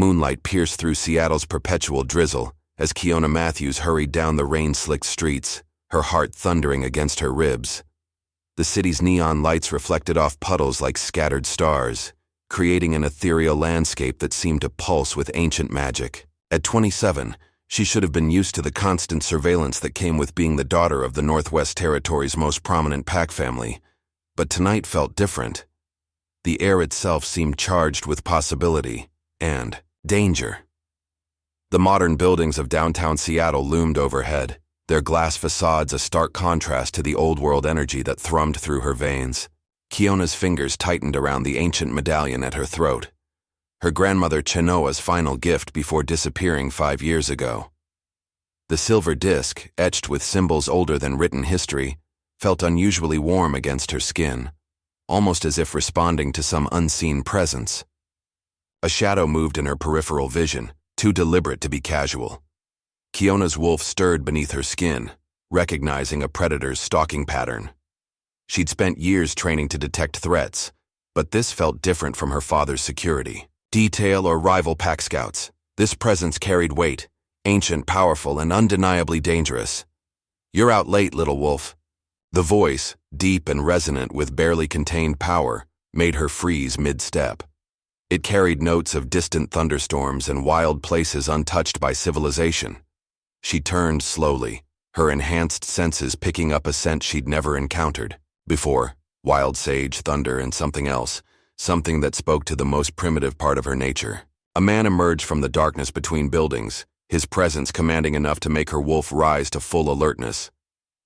Moonlight pierced through Seattle's perpetual drizzle as Kiona Matthews hurried down the rain-slicked streets, her heart thundering against her ribs. The city's neon lights reflected off puddles like scattered stars, creating an ethereal landscape that seemed to pulse with ancient magic. At 27, she should have been used to the constant surveillance that came with being the daughter of the Northwest Territory's most prominent pack family, but tonight felt different. The air itself seemed charged with possibility and danger. The modern buildings of downtown Seattle loomed overhead, their glass facades a stark contrast to the old-world energy that thrummed through her veins. Kiona's fingers tightened around the ancient medallion at her throat, her grandmother Chenoa's final gift before disappearing 5 years ago. The silver disc, etched with symbols older than written history, felt unusually warm against her skin, almost as if responding to some unseen presence. A shadow moved in her peripheral vision, too deliberate to be casual. Kiona's wolf stirred beneath her skin, recognizing a predator's stalking pattern. She'd spent years training to detect threats, but this felt different from her father's security. Detail or rival pack scouts, this presence carried weight, ancient, powerful, and undeniably dangerous. "You're out late, little wolf." The voice, deep and resonant with barely contained power, made her freeze mid-step. It carried notes of distant thunderstorms and wild places untouched by civilization. She turned slowly, her enhanced senses picking up a scent she'd never encountered before: wild sage, thunder, and something else, something that spoke to the most primitive part of her nature. A man emerged from the darkness between buildings, his presence commanding enough to make her wolf rise to full alertness.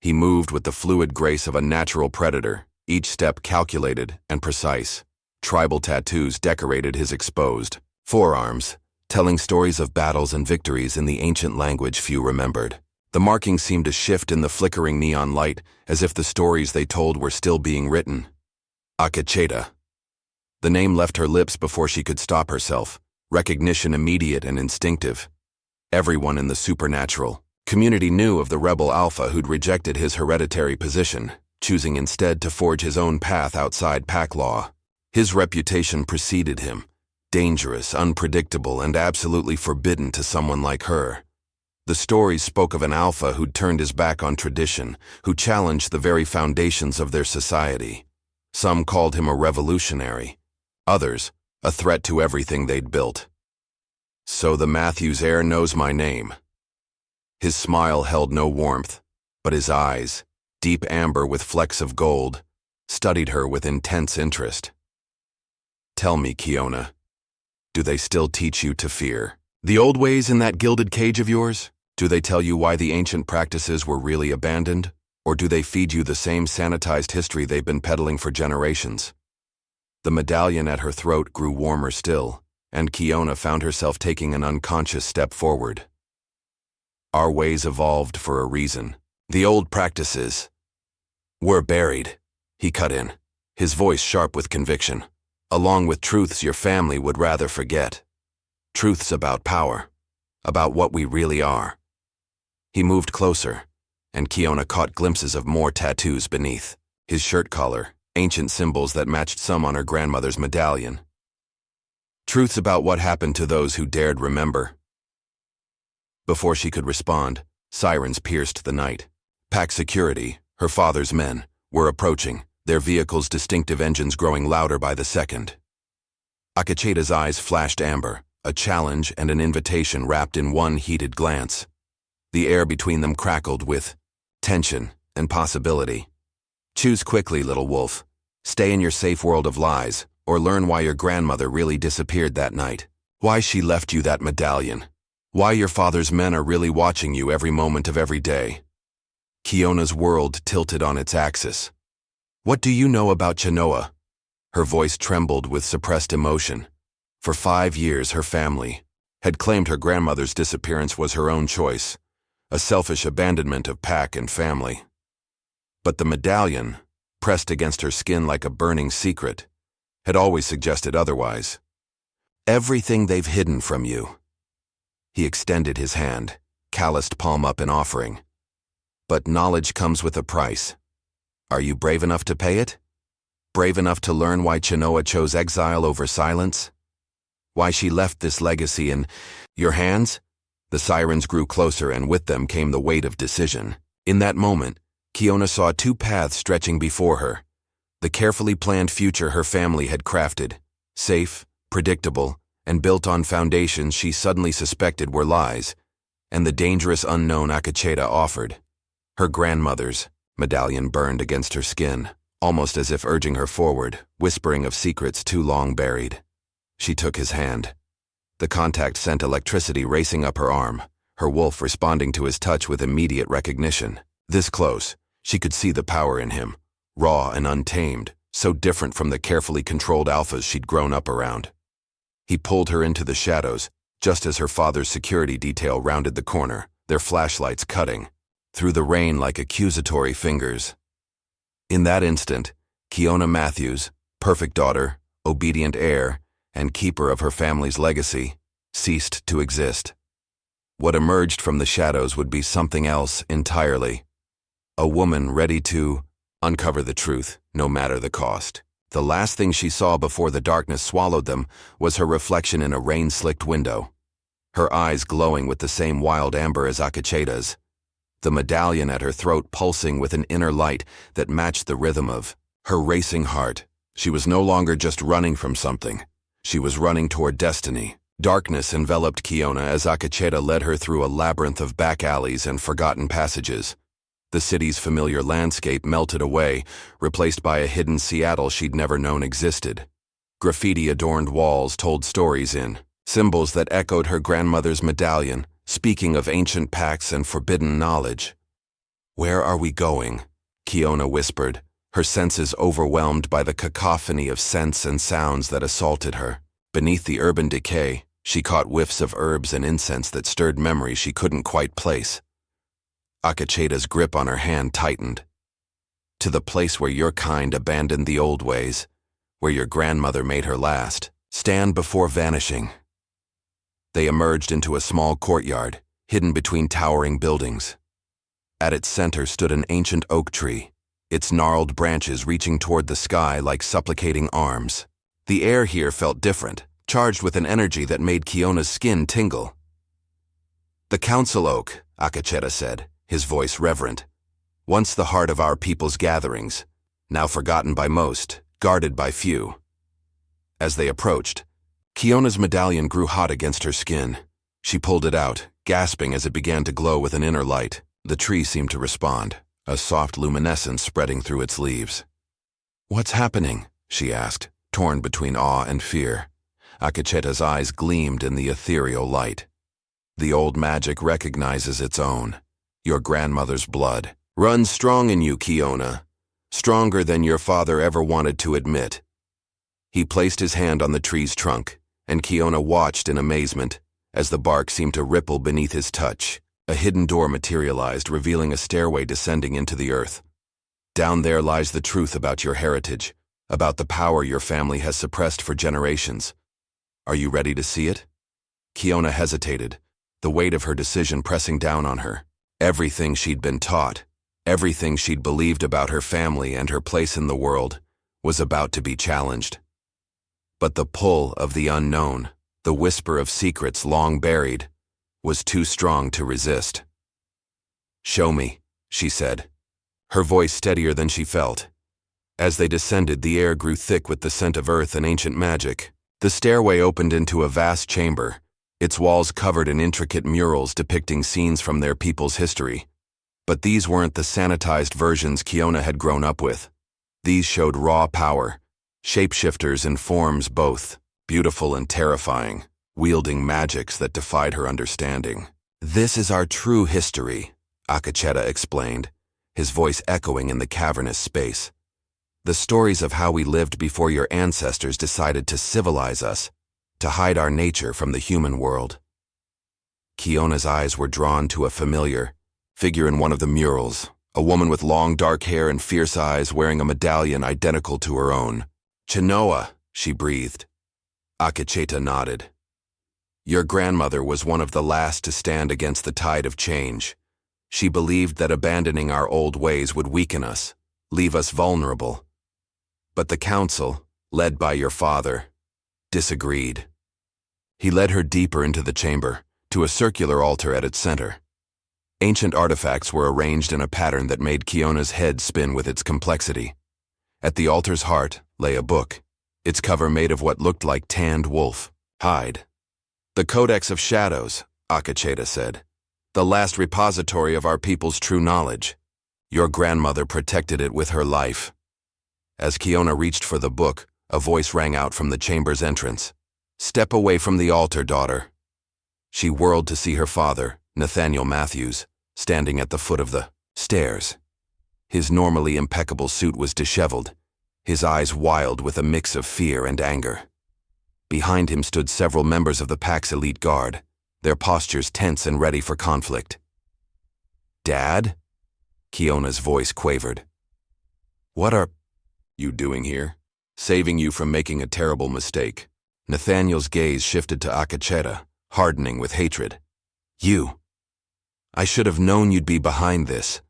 He moved with the fluid grace of a natural predator, each step calculated and precise. Tribal tattoos decorated his exposed forearms, telling stories of battles and victories in the ancient language few remembered. The markings seemed to shift in the flickering neon light, as if the stories they told were still being written. Akacheta. The name left her lips before she could stop herself, recognition immediate and instinctive. Everyone in the supernatural community knew of the rebel alpha who'd rejected his hereditary position, choosing instead to forge his own path outside pack law. His reputation preceded him, dangerous, unpredictable, and absolutely forbidden to someone like her. The stories spoke of an alpha who'd turned his back on tradition, who challenged the very foundations of their society. Some called him a revolutionary, others a threat to everything they'd built. "So the Matthews heir knows my name." His smile held no warmth, but his eyes, deep amber with flecks of gold, studied her with intense interest. "Tell me, Kiona, do they still teach you to fear? The old ways in that gilded cage of yours? Do they tell you why the ancient practices were really abandoned? Or do they feed you the same sanitized history they've been peddling for generations?" The medallion at her throat grew warmer still, and Kiona found herself taking an unconscious step forward. "Our ways evolved for a reason. The old practices were buried," he cut in, his voice sharp with conviction, "along with truths your family would rather forget. Truths about power, about what we really are." He moved closer, and Kiona caught glimpses of more tattoos beneath. His shirt collar, ancient symbols that matched some on her grandmother's medallion. Truths about what happened to those who dared remember. Before she could respond, sirens pierced the night. Pack security, her father's men, were approaching, their vehicles' distinctive engines growing louder by the second. Akacheta's eyes flashed amber, a challenge and an invitation wrapped in one heated glance. The air between them crackled with tension and possibility. "Choose quickly, little wolf. Stay in your safe world of lies, or learn why your grandmother really disappeared that night. Why she left you that medallion. Why your father's men are really watching you every moment of every day." Kiona's world tilted on its axis. "What do you know about Chenoa?" Her voice trembled with suppressed emotion. For 5 years, her family had claimed her grandmother's disappearance was her own choice, a selfish abandonment of pack and family. But the medallion, pressed against her skin like a burning secret, had always suggested otherwise. "Everything they've hidden from you." He extended his hand, calloused palm up in offering. "But knowledge comes with a price. Are you brave enough to pay it? Brave enough to learn why Chenoa chose exile over silence?" Why she left this legacy in your hands? The sirens grew closer, and with them came the weight of decision. In that moment, Kiona saw two paths stretching before her. The carefully planned future her family had crafted, safe, predictable, and built on foundations she suddenly suspected were lies, and the dangerous unknown Akacheta offered. Her grandmother's medallion burned against her skin, almost as if urging her forward, whispering of secrets too long buried. She took his hand. The contact sent electricity racing up her arm, her wolf responding to his touch with immediate recognition. This close, she could see the power in him, raw and untamed, so different from the carefully controlled alphas she'd grown up around. He pulled her into the shadows, just as her father's security detail rounded the corner, their flashlights cutting through the rain like accusatory fingers. In that instant, Kiona Matthews, perfect daughter, obedient heir, and keeper of her family's legacy, ceased to exist. What emerged from the shadows would be something else entirely. A woman ready to uncover the truth, no matter the cost. The last thing she saw before the darkness swallowed them was her reflection in a rain-slicked window, her eyes glowing with the same wild amber as Akacheta's, the medallion at her throat pulsing with an inner light that matched the rhythm of her racing heart. She was no longer just running from something. She was running toward destiny. Darkness enveloped Kiona as Akacheta led her through a labyrinth of back alleys and forgotten passages. The city's familiar landscape melted away, replaced by a hidden Seattle she'd never known existed. Graffiti-adorned walls told stories in symbols that echoed her grandmother's medallion, speaking of ancient pacts and forbidden knowledge. "Where are we going?" Kiona whispered, her senses overwhelmed by the cacophony of scents and sounds that assaulted her. Beneath the urban decay, she caught whiffs of herbs and incense that stirred memories she couldn't quite place. Akacheta's grip on her hand tightened. "To the place where your kind abandoned the old ways, where your grandmother made her last. Stand before vanishing." They emerged into a small courtyard, hidden between towering buildings. At its center stood an ancient oak tree, its gnarled branches reaching toward the sky like supplicating arms. The air here felt different, charged with an energy that made Kiona's skin tingle. "The council oak," Akacheta said, his voice reverent. "Once the heart of our people's gatherings, now forgotten by most, guarded by few." As they approached, Kiona's medallion grew hot against her skin. She pulled it out, gasping as it began to glow with an inner light. The tree seemed to respond, a soft luminescence spreading through its leaves. "What's happening?" she asked, torn between awe and fear. Akacheta's eyes gleamed in the ethereal light. "The old magic recognizes its own. Your grandmother's blood runs strong in you, Kiona, stronger than your father ever wanted to admit." He placed his hand on the tree's trunk, and Kiona watched in amazement as the bark seemed to ripple beneath his touch. A hidden door materialized, revealing a stairway descending into the earth. "Down there lies the truth about your heritage, about the power your family has suppressed for generations. Are you ready to see it?" Kiona hesitated, the weight of her decision pressing down on her. Everything she'd been taught, everything she'd believed about her family and her place in the world, was about to be challenged. But the pull of the unknown, the whisper of secrets long buried, was too strong to resist. "Show me," she said, her voice steadier than she felt. As they descended, the air grew thick with the scent of earth and ancient magic. The stairway opened into a vast chamber, its walls covered in intricate murals depicting scenes from their people's history. But these weren't the sanitized versions Kiona had grown up with. These showed raw power, shapeshifters in forms both beautiful and terrifying, wielding magics that defied her understanding. "This is our true history," Akacheta explained, his voice echoing in the cavernous space. "The stories of how we lived before your ancestors decided to civilize us, to hide our nature from the human world." Kiona's eyes were drawn to a familiar figure in one of the murals, a woman with long dark hair and fierce eyes wearing a medallion identical to her own. "Chenoa," she breathed. Akacheta nodded. "Your grandmother was one of the last to stand against the tide of change. She believed that abandoning our old ways would weaken us, leave us vulnerable. But the council, led by your father, disagreed. He led her deeper into the chamber, to a circular altar at its center. Ancient artifacts were arranged in a pattern that made Kiona's head spin with its complexity. At the altar's heart lay a book, its cover made of what looked like tanned wolf hide. "The Codex of Shadows," Akacheta said. "The last repository of our people's true knowledge. Your grandmother protected it with her life." As Kiona reached for the book, a voice rang out from the chamber's entrance. "Step away from the altar, daughter." She whirled to see her father, Nathaniel Matthews, standing at the foot of the stairs. His normally impeccable suit was disheveled, his eyes wild with a mix of fear and anger. Behind him stood several members of the pack's elite guard, their postures tense and ready for conflict. "Dad?" Kiona's voice quavered. "What are you doing here? Saving you from making a terrible mistake." Nathaniel's gaze shifted to Akacheta, hardening with hatred. "You. I should have known you'd be behind this."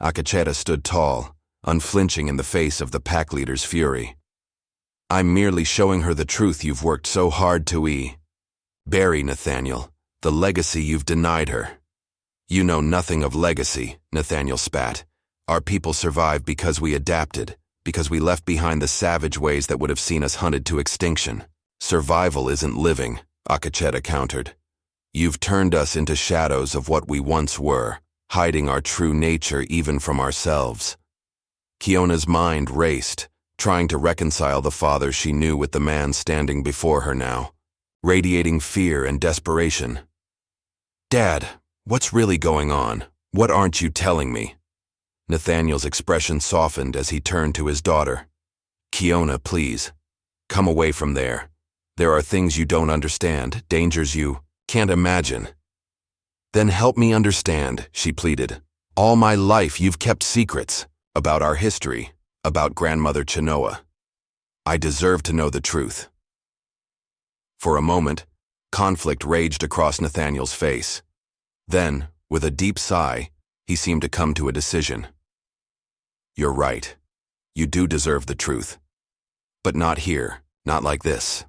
Akacheta stood tall, unflinching in the face of the pack leader's fury. "I'm merely showing her the truth you've worked so hard to bury, Nathaniel, the legacy you've denied her." "You know nothing of legacy," Nathaniel spat. "Our people survived because we adapted, because we left behind the savage ways that would have seen us hunted to extinction." "Survival isn't living," Akacheta countered. "You've turned us into shadows of what we once were, hiding our true nature even from ourselves." Kiona's mind raced, trying to reconcile the father she knew with the man standing before her now, radiating fear and desperation. "Dad, what's really going on? What aren't you telling me?" Nathaniel's expression softened as he turned to his daughter. "Kiona, please, come away from there. There are things you don't understand, dangers you can't imagine." "Then help me understand," she pleaded. "All my life you've kept secrets about our history, about grandmother Chenoa. I deserve to know the truth." For a moment, conflict raged across Nathaniel's face. Then, with a deep sigh, he seemed to come to a decision. "You're right. You do deserve the truth. But not here, not like this."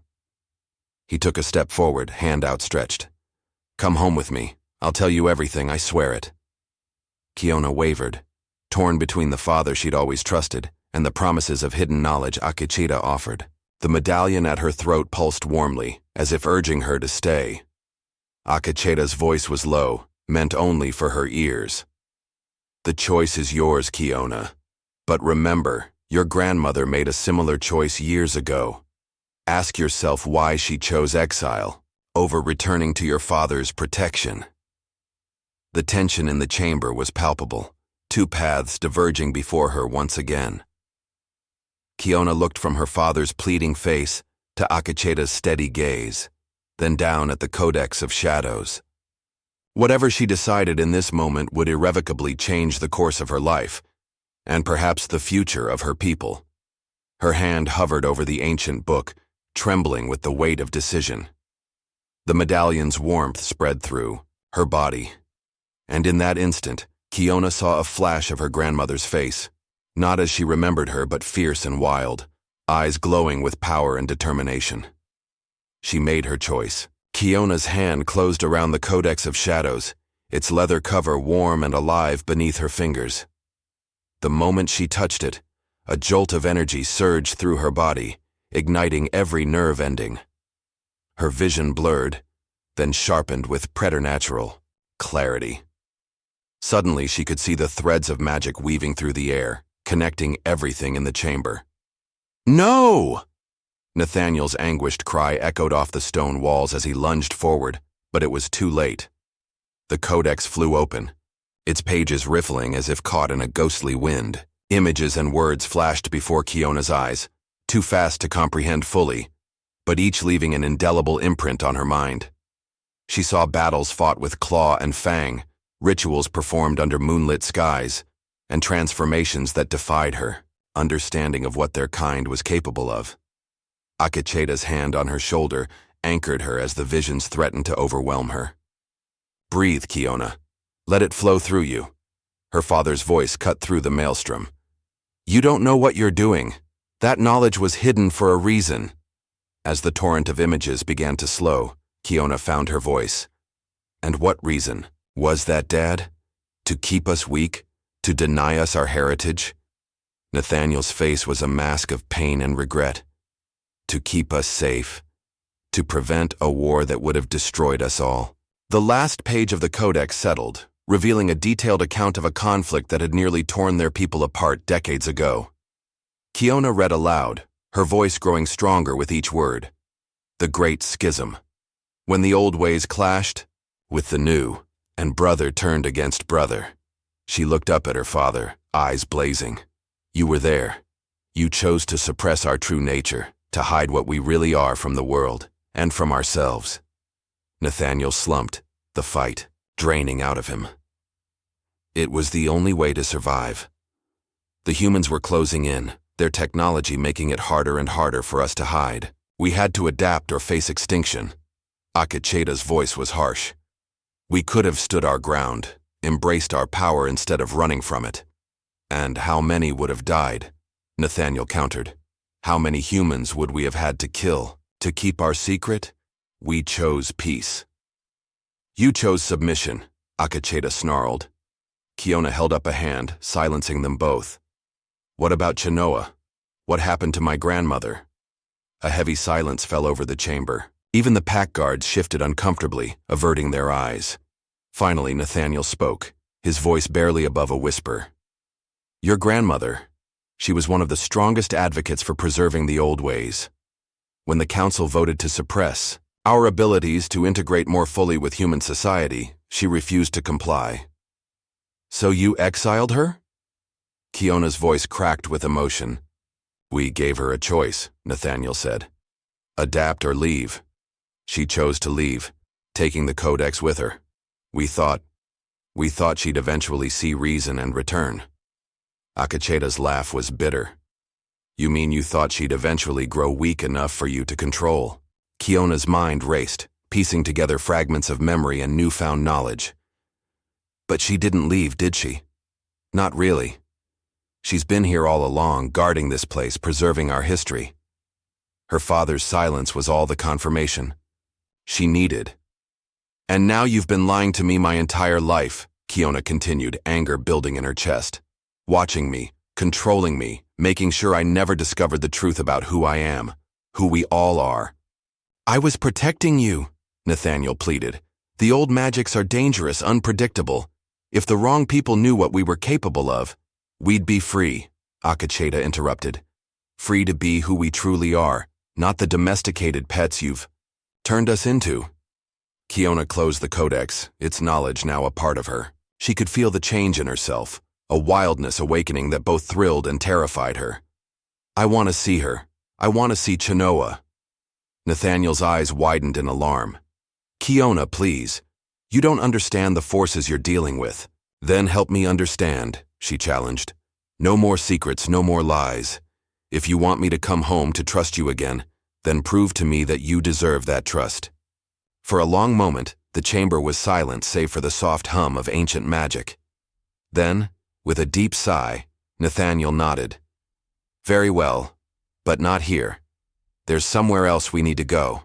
He took a step forward, hand outstretched. "Come home with me. I'll tell you everything, I swear it." Kiona wavered, torn between the father she'd always trusted and the promises of hidden knowledge Akacheta offered. The medallion at her throat pulsed warmly, as if urging her to stay. Akacheta's voice was low, meant only for her ears. "The choice is yours, Kiona. But remember, your grandmother made a similar choice years ago. Ask yourself why she chose exile over returning to your father's protection." The tension in the chamber was palpable, two paths diverging before her once again. Kiona looked from her father's pleading face to Akacheta's steady gaze, then down at the Codex of Shadows. Whatever she decided in this moment would irrevocably change the course of her life, and perhaps the future of her people. Her hand hovered over the ancient book, trembling with the weight of decision. The medallion's warmth spread through her body, and in that instant, Kiona saw a flash of her grandmother's face, not as she remembered her but fierce and wild, eyes glowing with power and determination. She made her choice. Kiona's hand closed around the Codex of Shadows, its leather cover warm and alive beneath her fingers. The moment she touched it, a jolt of energy surged through her body, igniting every nerve ending. Her vision blurred, then sharpened with preternatural clarity. Suddenly she could see the threads of magic weaving through the air, connecting everything in the chamber. "No!" Nathaniel's anguished cry echoed off the stone walls as he lunged forward, but it was too late. The codex flew open, its pages riffling as if caught in a ghostly wind. Images and words flashed before Kiona's eyes, too fast to comprehend fully, but each leaving an indelible imprint on her mind. She saw battles fought with claw and fang, rituals performed under moonlit skies, and transformations that defied her understanding of what their kind was capable of. Akacheta's hand on her shoulder anchored her as the visions threatened to overwhelm her. "Breathe, Kiona. Let it flow through you." Her father's voice cut through the maelstrom. "You don't know what you're doing. That knowledge was hidden for a reason." As the torrent of images began to slow, Kiona found her voice. And what reason? Was that, Dad? To keep us weak? To deny us our heritage? Nathaniel's face was a mask of pain and regret. To keep us safe. To prevent a war that would have destroyed us all. The last page of the Codex settled, revealing a detailed account of a conflict that had nearly torn their people apart decades ago. Kiona read aloud, her voice growing stronger with each word. The Great Schism. When the old ways clashed with the new, and brother turned against brother. She looked up at her father, eyes blazing. You were there. You chose to suppress our true nature, to hide what we really are from the world, and from ourselves. Nathaniel slumped, the fight draining out of him. It was the only way to survive. The humans were closing in, their technology making it harder and harder for us to hide. We had to adapt or face extinction. Akacheda's voice was harsh. We could have stood our ground, embraced our power instead of running from it. And how many would have died? Nathaniel countered. How many humans would we have had to kill to keep our secret? We chose peace. You chose submission, Akacheda snarled. Kiona held up a hand, silencing them both. What about Chenoa? What happened to my grandmother? A heavy silence fell over the chamber. Even the pack guards shifted uncomfortably, averting their eyes. Finally, Nathaniel spoke, his voice barely above a whisper. Your grandmother. She was one of the strongest advocates for preserving the old ways. When the council voted to suppress our abilities to integrate more fully with human society, she refused to comply. So you exiled her? Kiona's voice cracked with emotion. We gave her a choice, Nathaniel said. Adapt or leave. She chose to leave, taking the Codex with her. We thought she'd eventually see reason and return. Akacheda's laugh was bitter. You mean you thought she'd eventually grow weak enough for you to control? Kiona's mind raced, piecing together fragments of memory and newfound knowledge. But she didn't leave, did she? Not really. She's been here all along, guarding this place, preserving our history. Her father's silence was all the confirmation she needed. And now you've been lying to me my entire life, Kiona continued, anger building in her chest. Watching me, controlling me, making sure I never discovered the truth about who I am, who we all are. I was protecting you, Nathaniel pleaded. The old magics are dangerous, unpredictable. If the wrong people knew what we were capable of, we'd be free, Akacheda interrupted. Free to be who we truly are, not the domesticated pets you've turned us into. Kiona closed the Codex, its knowledge now a part of her. She could feel the change in herself, a wildness awakening that both thrilled and terrified her. I want to see her. I want to see Chenoa. Nathaniel's eyes widened in alarm. Kiona, please. You don't understand the forces you're dealing with. Then help me understand, she challenged. No more secrets, no more lies. If you want me to come home to trust you again, then prove to me that you deserve that trust. For a long moment, the chamber was silent save for the soft hum of ancient magic. Then, with a deep sigh, Nathaniel nodded. Very well, but not here. There's somewhere else we need to go.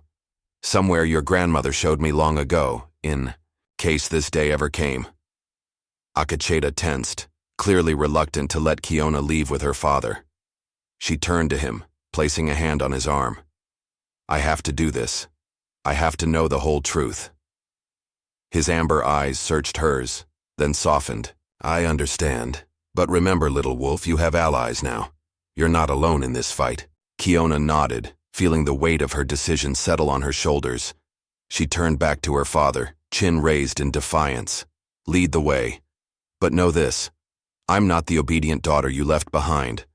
Somewhere your grandmother showed me long ago, in case this day ever came. Akacheda tensed, clearly reluctant to let Kiona leave with her father. She turned to him, placing a hand on his arm. I have to do this. I have to know the whole truth. His amber eyes searched hers, then softened. I understand. But remember, little wolf, you have allies now. You're not alone in this fight. Kiona nodded, feeling the weight of her decision settle on her shoulders. She turned back to her father, chin raised in defiance. Lead the way. But know this. I'm not the obedient daughter you left behind.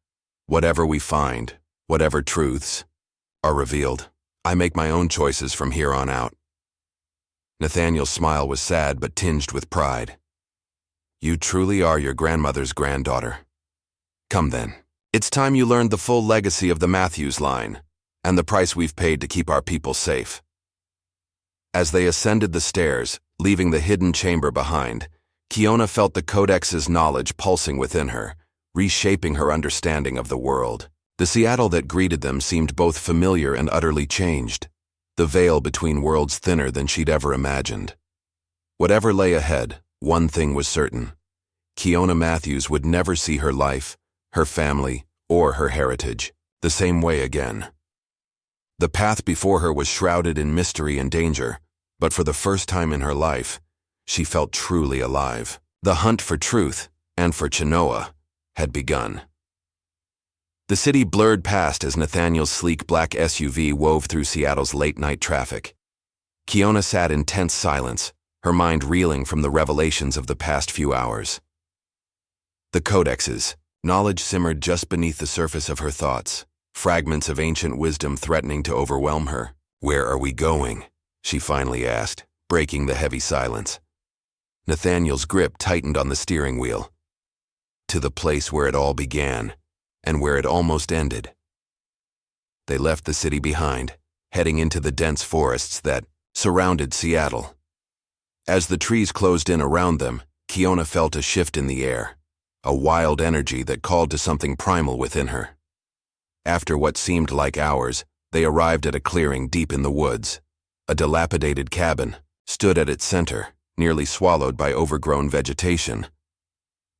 Whatever we find, whatever truths are revealed, I make my own choices from here on out. Nathaniel's smile was sad but tinged with pride. You truly are your grandmother's granddaughter. Come then. It's time you learned the full legacy of the Matthews line, and the price we've paid to keep our people safe. As they ascended the stairs, leaving the hidden chamber behind, Kiona felt the Codex's knowledge pulsing within her, reshaping her understanding of the world. The Seattle that greeted them seemed both familiar and utterly changed. the veil between worlds thinner than she'd ever imagined. Whatever lay ahead, one thing was certain. Kiona Matthews would never see her life, her family, or her heritage the same way again. The path before her was shrouded in mystery and danger, but for the first time in her life, she felt truly alive. The hunt for truth, and for Chenoa, had begun. The city blurred past as Nathaniel's sleek black SUV wove through Seattle's late-night traffic. Kiona sat in tense silence, her mind reeling from the revelations of the past few hours. The codexes. Knowledge simmered just beneath the surface of her thoughts, fragments of ancient wisdom threatening to overwhelm her. "Where are we going?" she finally asked, breaking the heavy silence. Nathaniel's grip tightened on the steering wheel. To the place where it all began, and where it almost ended. They left the city behind, heading into the dense forests that surrounded Seattle. As the trees closed in around them, Kiona felt a shift in the air, a wild energy that called to something primal within her. After what seemed like hours, they arrived at a clearing deep in the woods. A dilapidated cabin stood at its center, nearly swallowed by overgrown vegetation.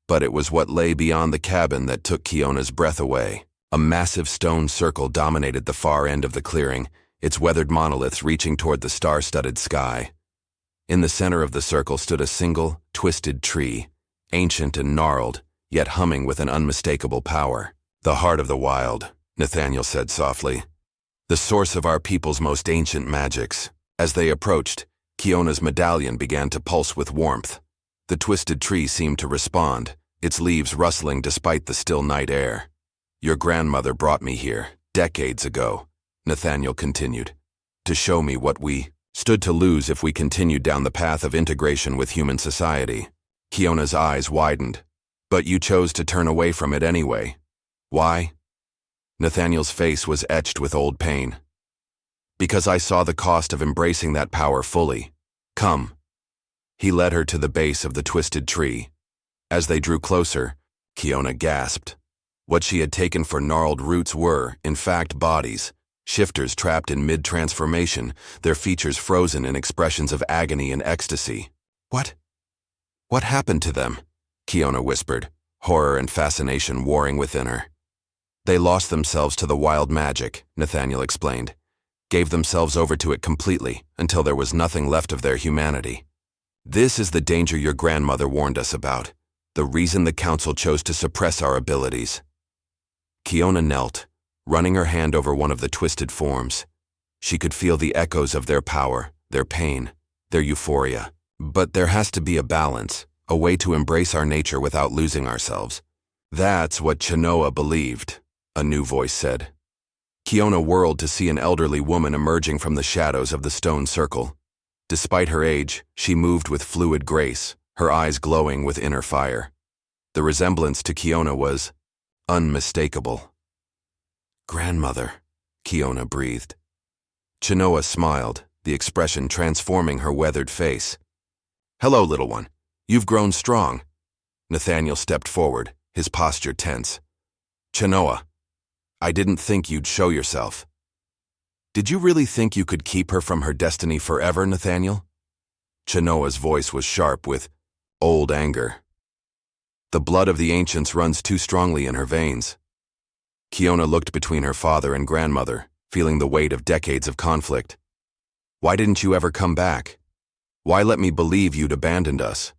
But it was what lay beyond the cabin that took Kiona's breath away. A massive stone circle dominated the far end of the clearing, its weathered monoliths reaching toward the star-studded sky. In the center of the circle stood a single, twisted tree, ancient and gnarled, yet humming with an unmistakable power. "The heart of the wild," Nathaniel said softly. "The source of our people's most ancient magics." As they approached, Kiona's medallion began to pulse with warmth. The twisted tree seemed to respond, its leaves rustling despite the still night air. "Your grandmother brought me here, decades ago," Nathaniel continued, "to show me what we stood to lose if we continued down the path of integration with human society." Kiona's eyes widened. "But you chose to turn away from it anyway. Why?" Nathaniel's face was etched with old pain. "Because I saw the cost of embracing that power fully. Come." He led her to the base of the twisted tree. As they drew closer, Kiona gasped. What she had taken for gnarled roots were, in fact, bodies, shifters trapped in mid-transformation, their features frozen in expressions of agony and ecstasy. What happened to them?" Kiona whispered, horror and fascination warring within her. "They lost themselves to the wild magic," Nathaniel explained. "Gave themselves over to it completely, until there was nothing left of their humanity. This is the danger your grandmother warned us about, the reason the council chose to suppress our abilities." Kiona knelt, running her hand over one of the twisted forms. She could feel the echoes of their power, their pain, their euphoria. "But there has to be a balance, a way to embrace our nature without losing ourselves." "That's what Chenoa believed," a new voice said. Kiona whirled to see an elderly woman emerging from the shadows of the stone circle. Despite her age, she moved with fluid grace, her eyes glowing with inner fire. The resemblance to Kiona was unmistakable. "Grandmother," Kiona breathed. Chenoa smiled, the expression transforming her weathered face. "Hello, little one. You've grown strong." Nathaniel stepped forward, his posture tense. "Chenoa, I didn't think you'd show yourself." "Did you really think you could keep her from her destiny forever, Nathaniel?" Chenoa's voice was sharp with old anger. "The blood of the ancients runs too strongly in her veins." Kiona looked between her father and grandmother, feeling the weight of decades of conflict. "Why didn't you ever come back? Why let me believe you'd abandoned us?"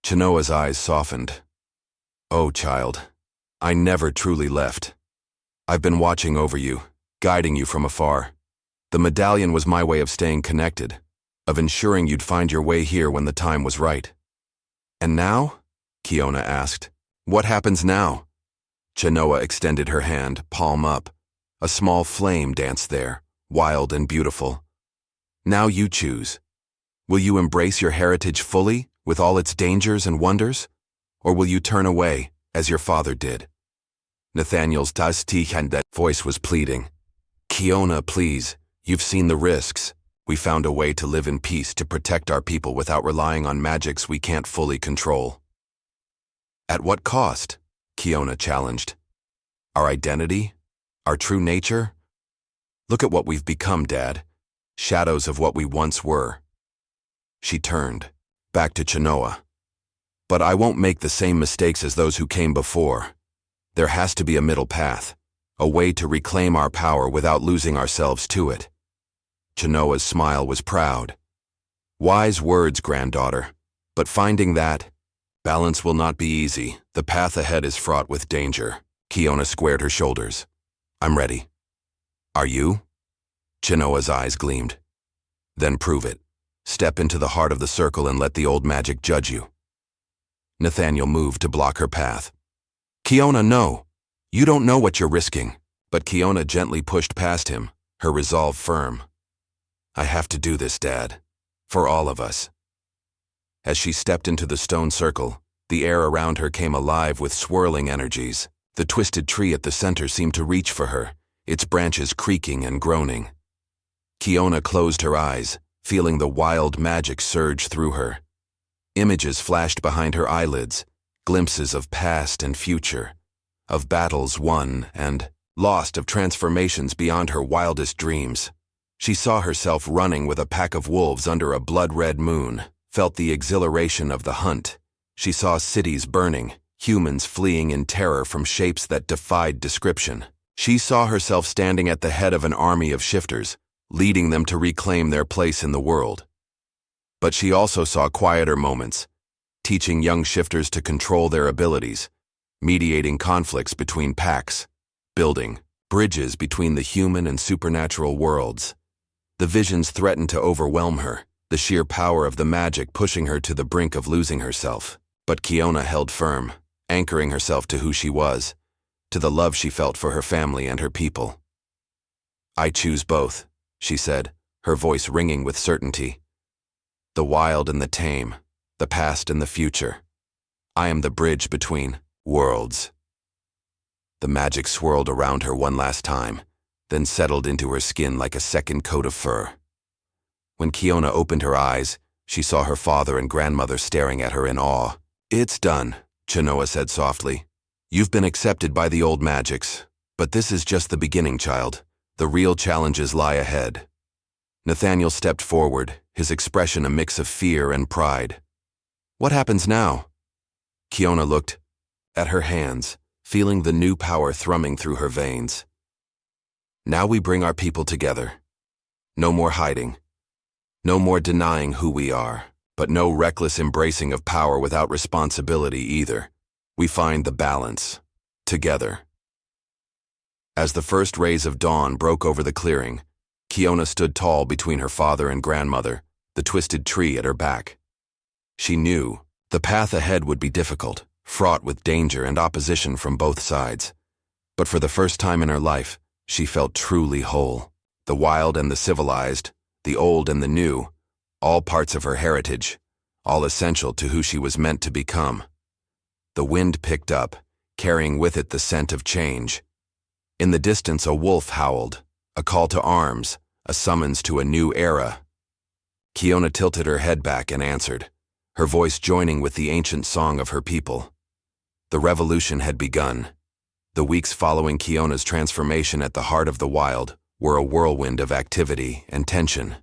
Chenoa's eyes softened. "Oh, child, I never truly left. I've been watching over you, guiding you from afar. The medallion was my way of staying connected, of ensuring you'd find your way here when the time was right." "And now?" Kiona asked. "What happens now?" Chenoa extended her hand, palm up. A small flame danced there, wild and beautiful. "Now you choose. Will you embrace your heritage fully, with all its dangers and wonders? Or will you turn away, as your father did?" Nathaniel's that voice was pleading. "Kiona, please, you've seen the risks. We found a way to live in peace to protect our people without relying on magics we can't fully control." "At what cost?" Kiona challenged. "Our identity? Our true nature? Look at what we've become, Dad. shadows of what we once were. She turned, back to Chenoa. But I won't make the same mistakes as those who came before. There has to be a middle path, a way to reclaim our power without losing ourselves to it. Chenoa's smile was proud. Wise words, granddaughter, but finding that balance will not be easy. The path ahead is fraught with danger. Kiona squared her shoulders. I'm ready. Are you? Chenoa's eyes gleamed. Then prove it. Step into the heart of the circle and let the old magic judge you. Nathaniel moved to block her path. Kiona, no. You don't know what you're risking. But Kiona gently pushed past him, her resolve firm. I have to do this, Dad. For all of us. As she stepped into the stone circle, the air around her came alive with swirling energies. The twisted tree at the center seemed to reach for her, its branches creaking and groaning. Kiona closed her eyes, feeling the wild magic surge through her. Images flashed behind her eyelids, glimpses of past and future, of battles won and lost, of transformations beyond her wildest dreams. She saw herself running with a pack of wolves under a blood-red moon, felt the exhilaration of the hunt. She saw cities burning, humans fleeing in terror from shapes that defied description. She saw herself standing at the head of an army of shifters, leading them to reclaim their place in the world. But she also saw quieter moments, teaching young shifters to control their abilities, mediating conflicts between packs, building bridges between the human and supernatural worlds. The visions threatened to overwhelm her, the sheer power of the magic pushing her to the brink of losing herself. But Kiona held firm, anchoring herself to who she was, to the love she felt for her family and her people. I choose both, she said, her voice ringing with certainty. The wild and the tame, the past and the future. I am the bridge between worlds. The magic swirled around her one last time, then settled into her skin like a second coat of fur. When Kiona opened her eyes, she saw her father and grandmother staring at her in awe. It's done, Chenoa said softly. You've been accepted by the old magics, but this is just the beginning, child. The real challenges lie ahead. Nathaniel stepped forward, his expression a mix of fear and pride. What happens now? Kiona looked at her hands, feeling the new power thrumming through her veins. Now we bring our people together. No more hiding. No more denying who we are, but no reckless embracing of power without responsibility either. We find the balance. Together. As the first rays of dawn broke over the clearing, Kiona stood tall between her father and grandmother, the twisted tree at her back. She knew the path ahead would be difficult, fraught with danger and opposition from both sides. But for the first time in her life, she felt truly whole. The wild and the civilized, the old and the new, all parts of her heritage, all essential to who she was meant to become. The wind picked up, carrying with it the scent of change. In the distance, a wolf howled, a call to arms, a summons to a new era. Kiona tilted her head back and answered, her voice joining with the ancient song of her people. The revolution had begun. The weeks following Kiona's transformation at the heart of the wild were a whirlwind of activity and tension.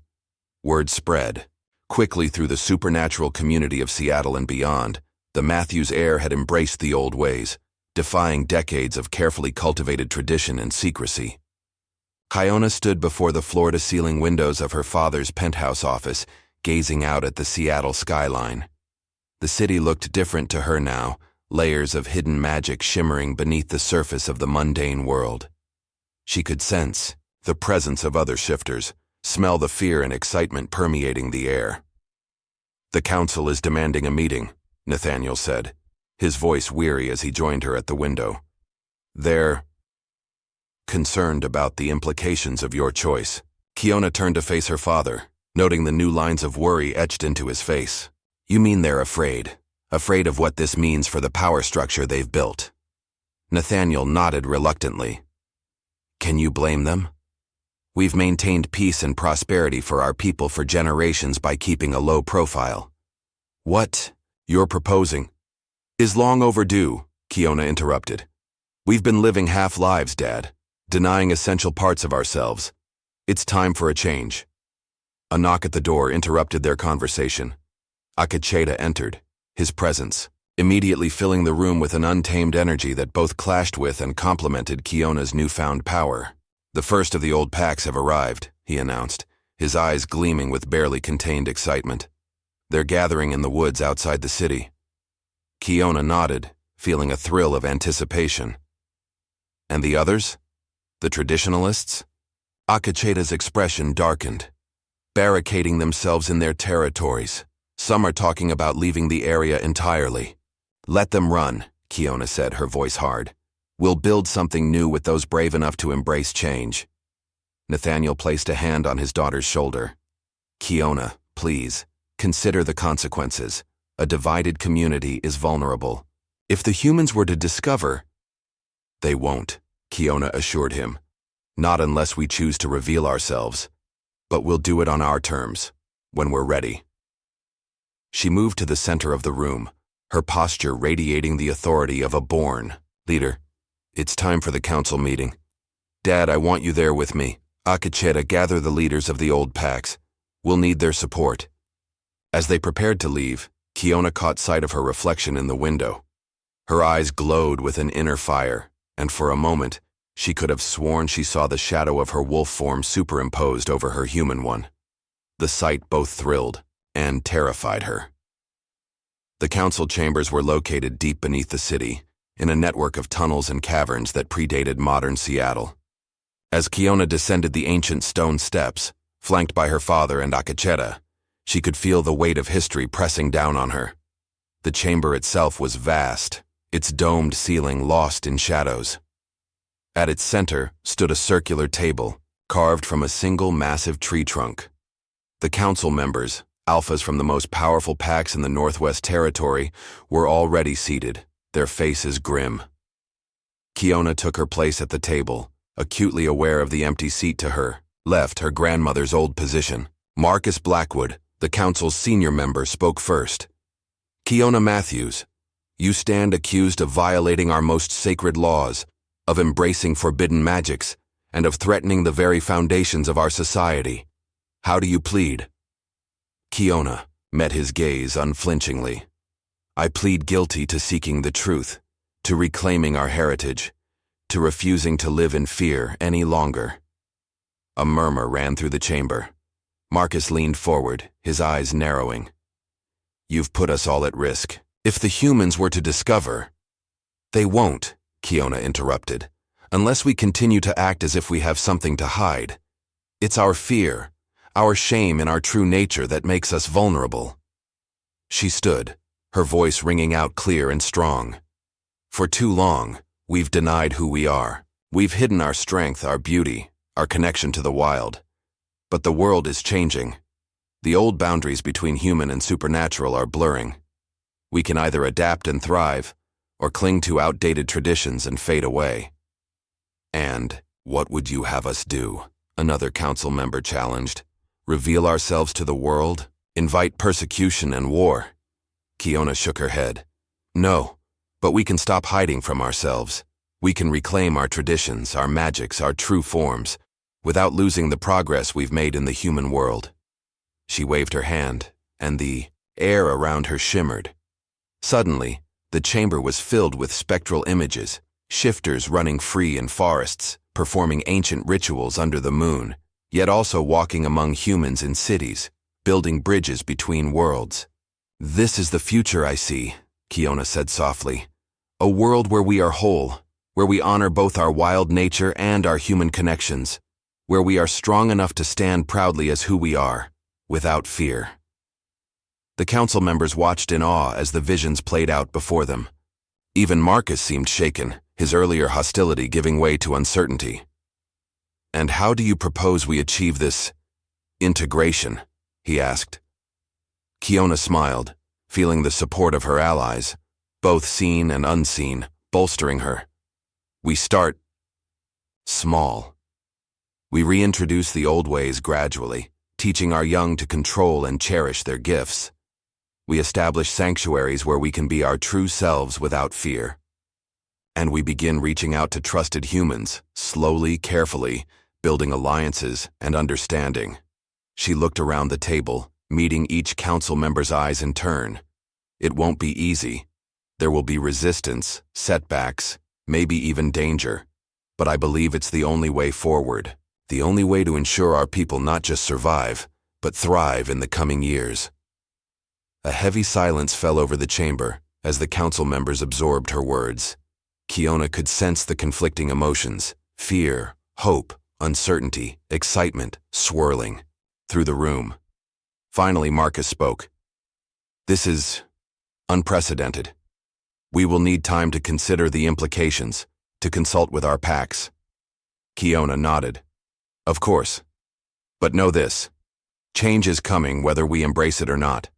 Word spread quickly through the supernatural community of Seattle and beyond. The Matthews heir had embraced the old ways, defying decades of carefully cultivated tradition and secrecy. Kiona stood before the floor-to-ceiling windows of her father's penthouse office, gazing out at the Seattle skyline. The city looked different to her now, layers of hidden magic shimmering beneath the surface of the mundane world. She could sense the presence of other shifters, smell the fear and excitement permeating the air. The council is demanding a meeting, Nathaniel said, his voice weary as he joined her at the window. They're concerned about the implications of your choice. Kiona turned to face her father, noting the new lines of worry etched into his face. You mean they're afraid? Afraid of what this means for the power structure they've built? Nathaniel nodded reluctantly. Can you blame them? We've maintained peace and prosperity for our people for generations by keeping a low profile. What you're proposing is long overdue, Kiona interrupted. We've been living half-lives, Dad, denying essential parts of ourselves. It's time for a change. A knock at the door interrupted their conversation. Akacheta entered, his presence immediately filling the room with an untamed energy that both clashed with and complemented Kiona's newfound power. "The first of the old packs have arrived," he announced, his eyes gleaming with barely contained excitement. "They're gathering in the woods outside the city." Kiona nodded, feeling a thrill of anticipation. "And the others? The traditionalists?" Akacheta's expression darkened. "Barricading themselves in their territories. Some are talking about leaving the area entirely." "Let them run," Kiona said, her voice hard. "We'll build something new with those brave enough to embrace change." Nathaniel placed a hand on his daughter's shoulder. "Kiona, please, consider the consequences. A divided community is vulnerable. If the humans were to discover—" "They won't," Kiona assured him. "Not unless we choose to reveal ourselves. But we'll do it on our terms, when we're ready." She moved to the center of the room, her posture radiating the authority of a born leader. "It's time for the council meeting. Dad, I want you there with me. Akacheta, gather the leaders of the old packs. We'll need their support." As they prepared to leave, Kiona caught sight of her reflection in the window. Her eyes glowed with an inner fire, and for a moment, she could have sworn she saw the shadow of her wolf form superimposed over her human one. The sight both thrilled and terrified her. The council chambers were located deep beneath the city, in a network of tunnels and caverns that predated modern Seattle. As Kiona descended the ancient stone steps, flanked by her father and Akacheta, she could feel the weight of history pressing down on her. The chamber itself was vast, its domed ceiling lost in shadows. At its center stood a circular table, carved from a single massive tree trunk. The council members, alphas from the most powerful packs in the Northwest Territory, were already seated, their faces grim. Kiona took her place at the table, acutely aware of the empty seat to her left, her grandmother's old position. Marcus Blackwood, the council's senior member, spoke first. "Kiona Matthews, you stand accused of violating our most sacred laws, of embracing forbidden magics, and of threatening the very foundations of our society. How do you plead?" Kiona met his gaze unflinchingly. "I plead guilty to seeking the truth, to reclaiming our heritage, to refusing to live in fear any longer." A murmur ran through the chamber. Marcus leaned forward, his eyes narrowing. "You've put us all at risk. If the humans were to discover—" "They won't," Kiona interrupted, "unless we continue to act as if we have something to hide. It's our fear, our shame in our true nature that makes us vulnerable." She stood, her voice ringing out clear and strong. "For too long, we've denied who we are. We've hidden our strength, our beauty, our connection to the wild. But the world is changing. The old boundaries between human and supernatural are blurring. We can either adapt and thrive, or cling to outdated traditions and fade away." "And what would you have us do?" another council member challenged. "Reveal ourselves to the world? Invite persecution and war?" Kiona shook her head. "No, but we can stop hiding from ourselves. We can reclaim our traditions, our magics, our true forms, without losing the progress we've made in the human world." She waved her hand, and the air around her shimmered. Suddenly, the chamber was filled with spectral images, shifters running free in forests, performing ancient rituals under the moon, yet also walking among humans in cities, building bridges between worlds. "This is the future I see," Kiona said softly. "A world where we are whole, where we honor both our wild nature and our human connections, where we are strong enough to stand proudly as who we are, without fear." The council members watched in awe as the visions played out before them. Even Marcus seemed shaken, his earlier hostility giving way to uncertainty. "And how do you propose we achieve this integration?" he asked. Kiona smiled, feeling the support of her allies, both seen and unseen, bolstering her. "We start small. We reintroduce the old ways gradually, teaching our young to control and cherish their gifts. We establish sanctuaries where we can be our true selves without fear. And we begin reaching out to trusted humans, slowly, carefully, building alliances and understanding. She looked around the table, meeting each council member's eyes in turn. It won't be easy. There will be resistance, setbacks, maybe even danger. But I believe it's the only way forward, the only way to ensure our people not just survive, but thrive in the coming years. A heavy silence fell over the chamber as the council members absorbed her words. Kiona could sense the conflicting emotions, fear, hope, uncertainty, excitement, swirling through the room. Finally, Marcus spoke. This is unprecedented. We will need time to consider the implications, to consult with our packs. Kiona nodded. Of course. But know this. Change is coming whether we embrace it or not.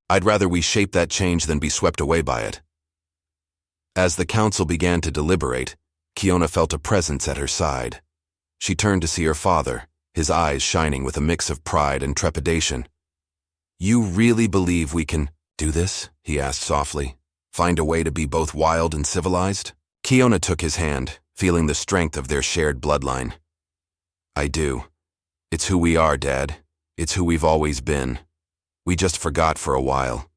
I'd rather we shape that change than be swept away by it. As the council began to deliberate, Kiona felt a presence at her side. She turned to see her father, his eyes shining with a mix of pride and trepidation. You really believe we can do this? He asked softly. Find a way to be both wild and civilized? Kiona took his hand, feeling the strength of their shared bloodline. I do. It's who we are, Dad. It's who we've always been. We just forgot for a while.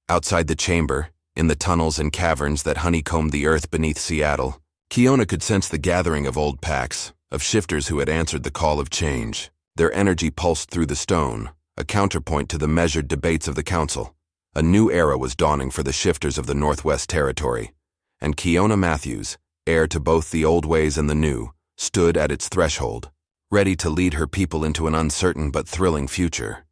Outside the chamber, in the tunnels and caverns that honeycombed the earth beneath Seattle, Kiona could sense the gathering of old packs, of shifters who had answered the call of change. Their energy pulsed through the stone, a counterpoint to the measured debates of the council. A new era was dawning for the shifters of the Northwest Territory, and Kiona Matthews, heir to both the old ways and the new, stood at its threshold, ready to lead her people into an uncertain but thrilling future.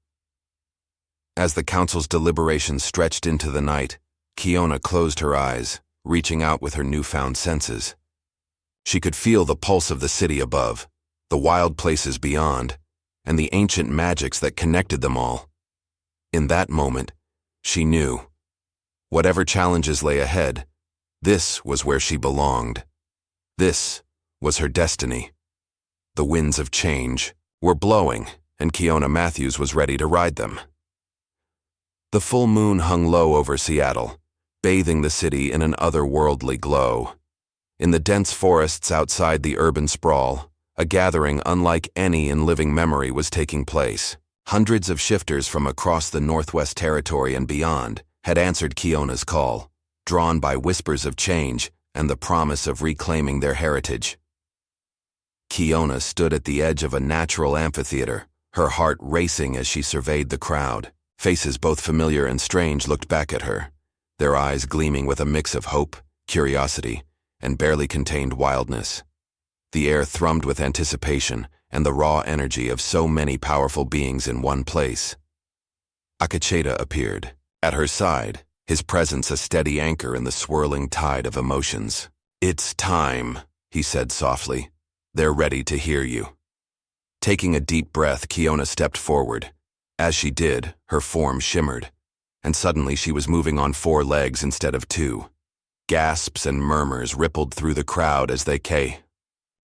As the council's deliberations stretched into the night, Kiona closed her eyes, reaching out with her newfound senses. She could feel the pulse of the city above, the wild places beyond, and the ancient magics that connected them all. In that moment, she knew. Whatever challenges lay ahead, this was where she belonged. This was her destiny. The winds of change were blowing, and Kiona Matthews was ready to ride them. The full moon hung low over Seattle, bathing the city in an otherworldly glow. In the dense forests outside the urban sprawl, a gathering unlike any in living memory was taking place. Hundreds of shifters from across the Northwest Territory and beyond had answered Kiona's call, drawn by whispers of change and the promise of reclaiming their heritage. Kiona stood at the edge of a natural amphitheater, her heart racing as she surveyed the crowd. Faces both familiar and strange looked back at her, their eyes gleaming with a mix of hope, curiosity, and barely contained wildness. The air thrummed with anticipation and the raw energy of so many powerful beings in one place. Akacheta appeared. At her side, his presence a steady anchor in the swirling tide of emotions. It's time, he said softly. They're ready to hear you. Taking a deep breath, Kiona stepped forward. As she did, her form shimmered, and suddenly she was moving on 4 legs instead of 2. Gasps and murmurs rippled through the crowd as they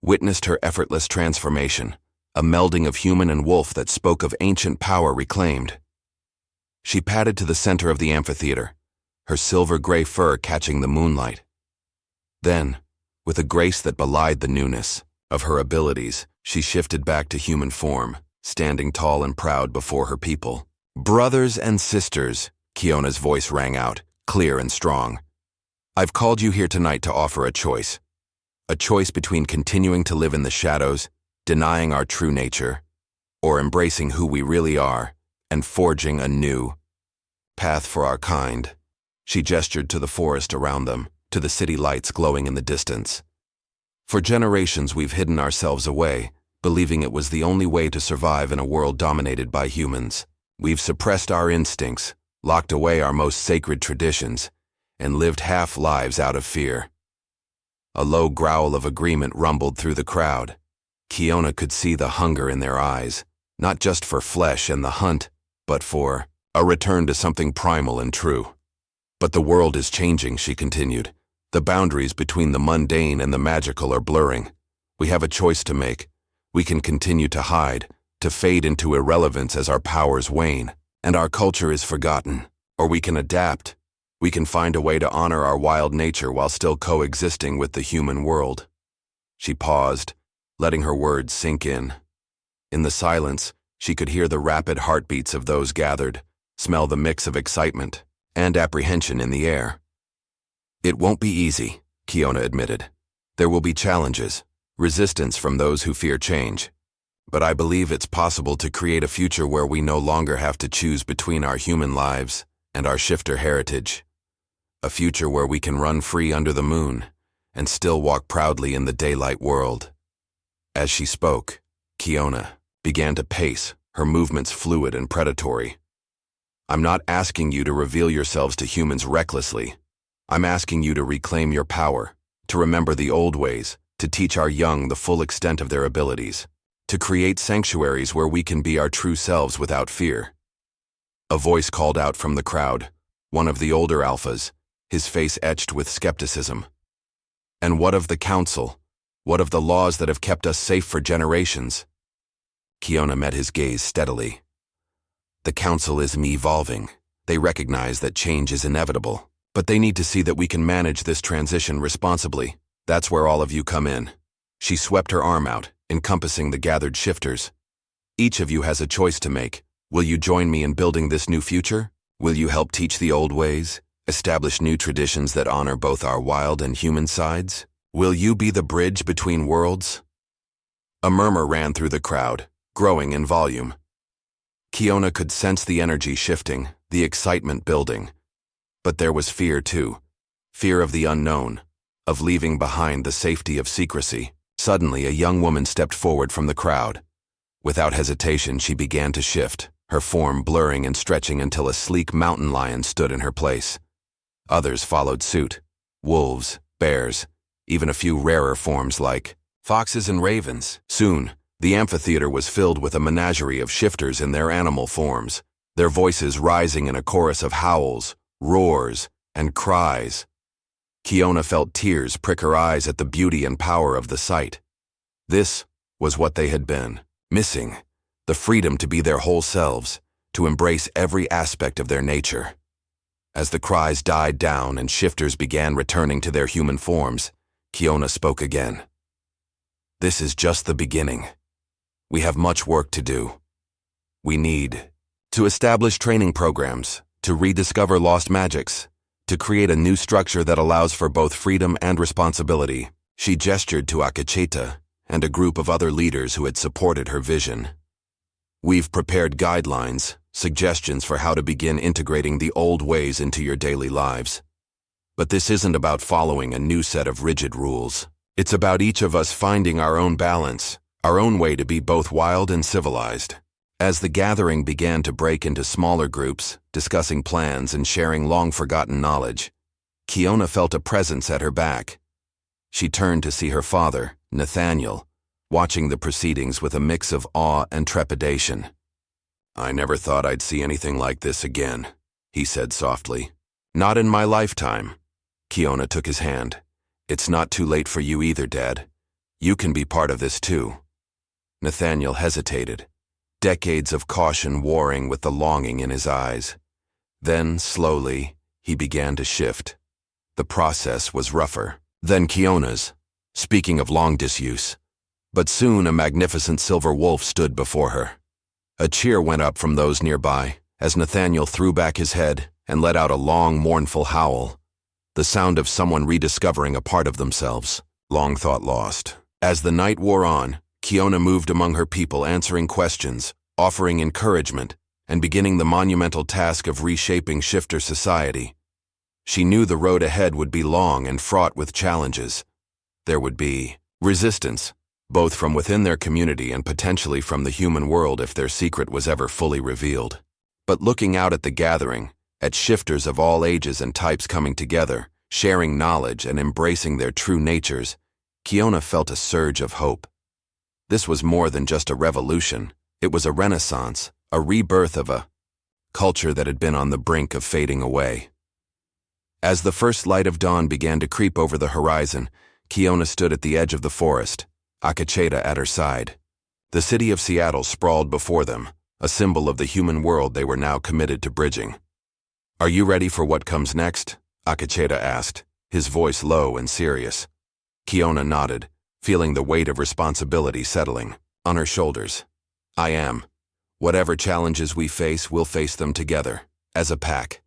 witnessed her effortless transformation, a melding of human and wolf that spoke of ancient power reclaimed. She padded to the center of the amphitheater, her silver-gray fur catching the moonlight. Then, with a grace that belied the newness of her abilities, she shifted back to human form, standing tall and proud before her people. Brothers and sisters, Kiona's voice rang out, clear and strong. I've called you here tonight to offer a choice. A choice between continuing to live in the shadows, denying our true nature, or embracing who we really are and forging a new path for our kind. She gestured to the forest around them, to the city lights glowing in the distance. For generations we've hidden ourselves away, believing it was the only way to survive in a world dominated by humans. We've suppressed our instincts, locked away our most sacred traditions, and lived half-lives out of fear. A low growl of agreement rumbled through the crowd. Kiona could see the hunger in their eyes, not just for flesh and the hunt, but for a return to something primal and true. But the world is changing, she continued. The boundaries between the mundane and the magical are blurring. We have a choice to make. We can continue to hide, to fade into irrelevance as our powers wane, and our culture is forgotten. Or we can adapt. We can find a way to honor our wild nature while still coexisting with the human world. She paused, letting her words sink in. In the silence, She could hear the rapid heartbeats of those gathered, smell the mix of excitement and apprehension in the air. "It won't be easy," Kiona admitted. "There will be challenges, resistance from those who fear change. But I believe it's possible to create a future where we no longer have to choose between our human lives and our shifter heritage. A future where we can run free under the moon and still walk proudly in the daylight world." As she spoke, Kiona began to pace, her movements fluid and predatory. "I'm not asking you to reveal yourselves to humans recklessly. I'm asking you to reclaim your power, to remember the old ways, to teach our young the full extent of their abilities, to create sanctuaries where we can be our true selves without fear." A voice called out from the crowd, one of the older alphas, his face etched with skepticism. "And what of the council? What of the laws that have kept us safe for generations?" Kiona met his gaze steadily. "The council is evolving. They recognize that change is inevitable, but they need to see that we can manage this transition responsibly. That's where all of you come in." She swept her arm out, encompassing the gathered shifters. "Each of you has a choice to make. Will you join me in building this new future? Will you help teach the old ways, establish new traditions that honor both our wild and human sides? Will you be the bridge between worlds?" A murmur ran through the crowd, growing in volume. Kiona could sense the energy shifting, the excitement building. But there was fear too. Fear of the unknown, of leaving behind the safety of secrecy. Suddenly, a young woman stepped forward from the crowd. Without hesitation, she began to shift, her form blurring and stretching until a sleek mountain lion stood in her place. Others followed suit: wolves, bears, even a few rarer forms like foxes and ravens. Soon, the amphitheater was filled with a menagerie of shifters in their animal forms, their voices rising in a chorus of howls, roars, and cries. Kiona felt tears prick her eyes at the beauty and power of the sight. This was what they had been missing: the freedom to be their whole selves, to embrace every aspect of their nature. As the cries died down and shifters began returning to their human forms, Kiona spoke again. "This is just the beginning. We have much work to do. We need to establish training programs, to rediscover lost magics, to create a new structure that allows for both freedom and responsibility." She gestured to Akacheta and a group of other leaders who had supported her vision. "We've prepared guidelines, suggestions for how to begin integrating the old ways into your daily lives. But this isn't about following a new set of rigid rules. It's about each of us finding our own balance, our own way to be both wild and civilized." As the gathering began to break into smaller groups, discussing plans and sharing long-forgotten knowledge, Kiona felt a presence at her back. She turned to see her father, Nathaniel, watching the proceedings with a mix of awe and trepidation. "I never thought I'd see anything like this again," he said softly. "Not in my lifetime." Kiona took his hand. "It's not too late for you either, Dad. You can be part of this too." Nathaniel hesitated, decades of caution warring with the longing in his eyes. Then, slowly, he began to shift. The process was rougher than Kiona's, speaking of long disuse. But soon a magnificent silver wolf stood before her. A cheer went up from those nearby as Nathaniel threw back his head and let out a long, mournful howl, the sound of someone rediscovering a part of themselves, long thought lost. As the night wore on, Kiona moved among her people, answering questions, offering encouragement, and beginning the monumental task of reshaping shifter society. She knew the road ahead would be long and fraught with challenges. There would be resistance, both from within their community and potentially from the human world if their secret was ever fully revealed. But looking out at the gathering, at shifters of all ages and types coming together, sharing knowledge and embracing their true natures, Kiona felt a surge of hope. This was more than just a revolution. It was a renaissance, a rebirth of a culture that had been on the brink of fading away. As the first light of dawn began to creep over the horizon, Kiona stood at the edge of the forest, Akacheta at her side. The city of Seattle sprawled before them, a symbol of the human world they were now committed to bridging. "Are you ready for what comes next?" Akacheta asked, his voice low and serious. Kiona nodded, feeling the weight of responsibility settling on her shoulders. "I am. Whatever challenges we face, we'll face them together, as a pack,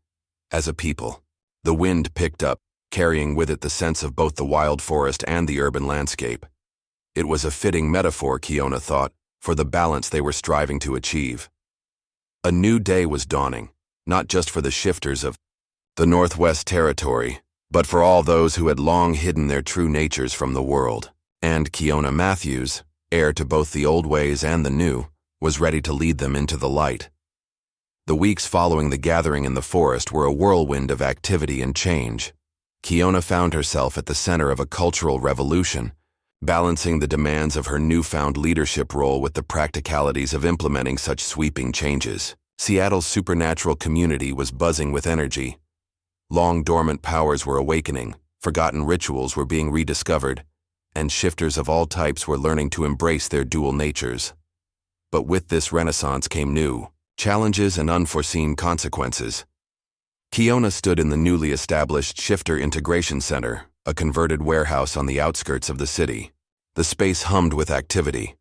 as a people. The wind picked up, carrying with it the sense of both the wild forest and the urban landscape. It was a fitting metaphor, Kiona thought, for the balance they were striving to achieve. A new day was dawning, not just for the shifters of the Northwest Territory, but for all those who had long hidden their true natures from the world. And Kiona Matthews, heir to both the old ways and the new, was ready to lead them into the light. The weeks following the gathering in the forest were a whirlwind of activity and change. Kiona found herself at the center of a cultural revolution, balancing the demands of her newfound leadership role with the practicalities of implementing such sweeping changes. Seattle's supernatural community was buzzing with energy. Long dormant powers were awakening, forgotten rituals were being rediscovered, and shifters of all types were learning to embrace their dual natures. But with this renaissance came new challenges and unforeseen consequences. Kiona stood in the newly established Shifter Integration Center, a converted warehouse on the outskirts of the city. The space hummed with activity.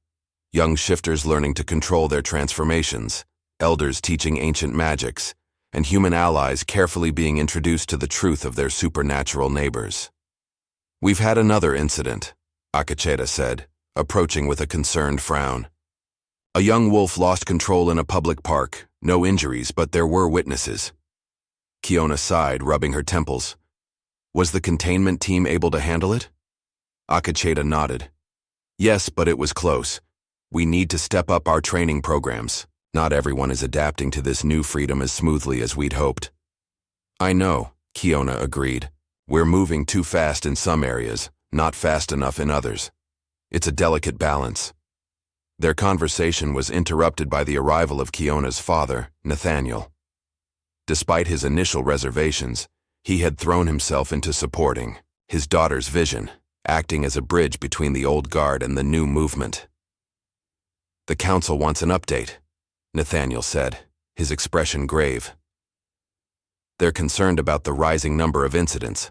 Young shifters learning to control their transformations, elders teaching ancient magics, and human allies carefully being introduced to the truth of their supernatural neighbors. "We've had another incident," Akacheta said, approaching with a concerned frown. "A young wolf lost control in a public park. No injuries, but there were witnesses." Kiona sighed, rubbing her temples. "Was the containment team able to handle it?" Akacheta nodded. "Yes, but it was close. We need to step up our training programs. Not everyone is adapting to this new freedom as smoothly as we'd hoped." "I know," Kiona agreed. "We're moving too fast in some areas, not fast enough in others. It's a delicate balance." Their conversation was interrupted by the arrival of Kiona's father, Nathaniel. Despite his initial reservations, he had thrown himself into supporting his daughter's vision, acting as a bridge between the old guard and the new movement. "The council wants an update," Nathaniel said, his expression grave. "They're concerned about the rising number of incidents.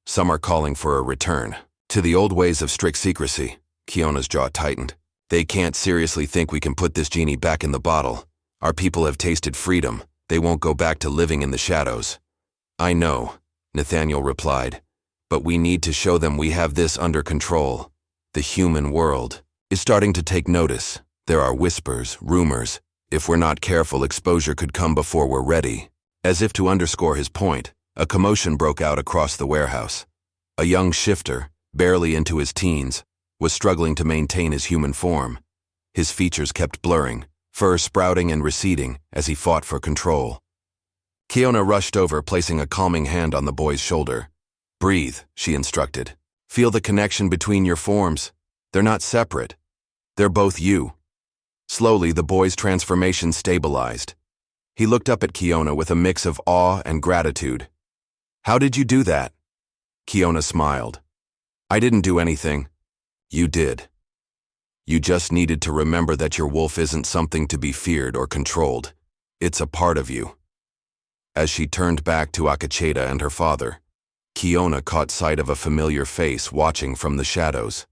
Some are calling for a return to the old ways of strict secrecy." Kiona's jaw tightened. "They can't seriously think we can put this genie back in the bottle. Our people have tasted freedom. They won't go back to living in the shadows." "I know," Nathaniel replied, "but we need to show them we have this under control. The human world is starting to take notice. There are whispers, rumors. If we're not careful, exposure could come before we're ready." As if to underscore his point, a commotion broke out across the warehouse. A young shifter, barely into his teens, was struggling to maintain his human form. His features kept blurring, fur sprouting and receding as he fought for control. Kiona rushed over, placing a calming hand on the boy's shoulder. "Breathe," she instructed. "Feel the connection between your forms. They're not separate. They're both you." Slowly, the boy's transformation stabilized. He looked up at Kiona with a mix of awe and gratitude. "How did you do that?" Kiona smiled. "I didn't do anything. You did. You just needed to remember that your wolf isn't something to be feared or controlled. It's a part of you." As she turned back to Akacheta and her father, Kiona caught sight of a familiar face watching from the shadows.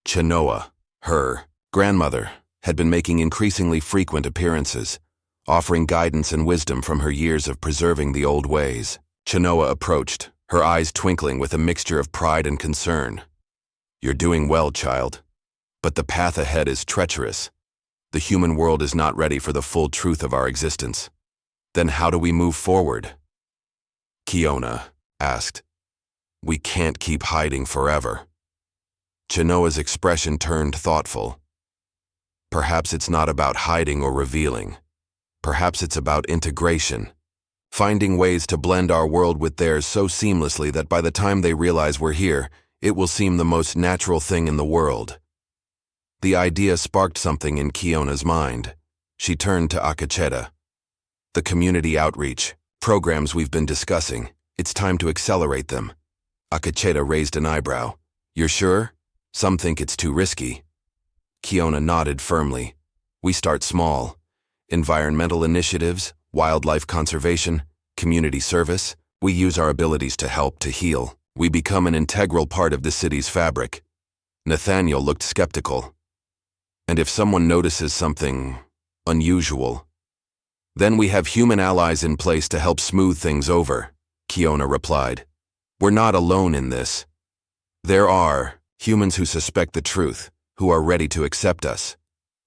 Chenoa, her grandmother, had been making increasingly frequent appearances, offering guidance and wisdom from her years of preserving the old ways. Chenoa approached, her eyes twinkling with a mixture of pride and concern. "You're doing well, child. But the path ahead is treacherous. The human world is not ready for the full truth of our existence. Then how do we move forward?" Kiona asked. "We can't keep hiding forever." Chenoa's expression turned thoughtful. "Perhaps it's not about hiding or revealing. Perhaps it's about integration. Finding ways to blend our world with theirs so seamlessly that by the time they realize we're here, it will seem the most natural thing in the world." The idea sparked something in Kiona's mind. She turned to Akacheta. "The community outreach programs we've been discussing, it's time to accelerate them." Akacheta raised an eyebrow. "You're sure? Some think it's too risky." Kiona nodded firmly. "We start small. Environmental initiatives, wildlife conservation, community service. We use our abilities to help, to heal. We become an integral part of the city's fabric." Nathaniel looked skeptical. "And if someone notices something Unusual. Then we have human allies in place to help smooth things over, Kiona replied. We're not alone in this. There are humans who suspect the truth, who are ready to accept us.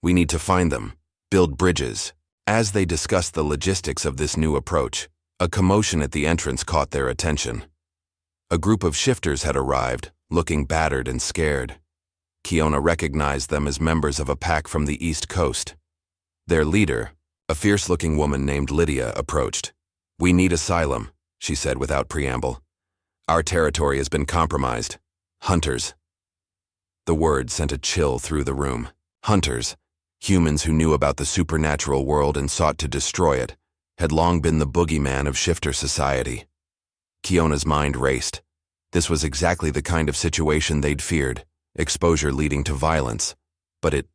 We need to find them, build bridges. As they discussed the logistics of this new approach, a commotion at the entrance caught their attention. A group of shifters had arrived, looking battered and scared. Kiona recognized them as members of a pack from the East Coast. Their leader, a fierce-looking woman named Lydia, approached. We need asylum, she said without preamble. Our territory has been compromised. Hunters. The word sent a chill through the room. Hunters, humans who knew about the supernatural world and sought to destroy it, had long been the boogeyman of shifter society. Kiona's mind raced. This was exactly the kind of situation they'd feared, exposure leading to violence, but it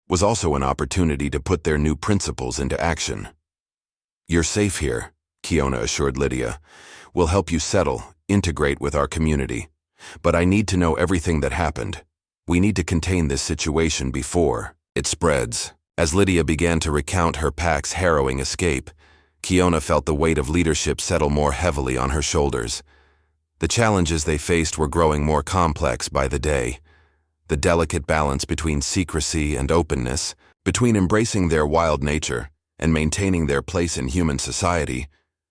was also an opportunity to put their new principles into action. You're safe here, Kiona assured Lydia. We'll help you settle, integrate with our community. But I need to know everything that happened. We need to contain this situation before it spreads. As Lydia began to recount her pack's harrowing escape, Kiona felt the weight of leadership settle more heavily on her shoulders. The challenges they faced were growing more complex by the day. The delicate balance between secrecy and openness, between embracing their wild nature and maintaining their place in human society,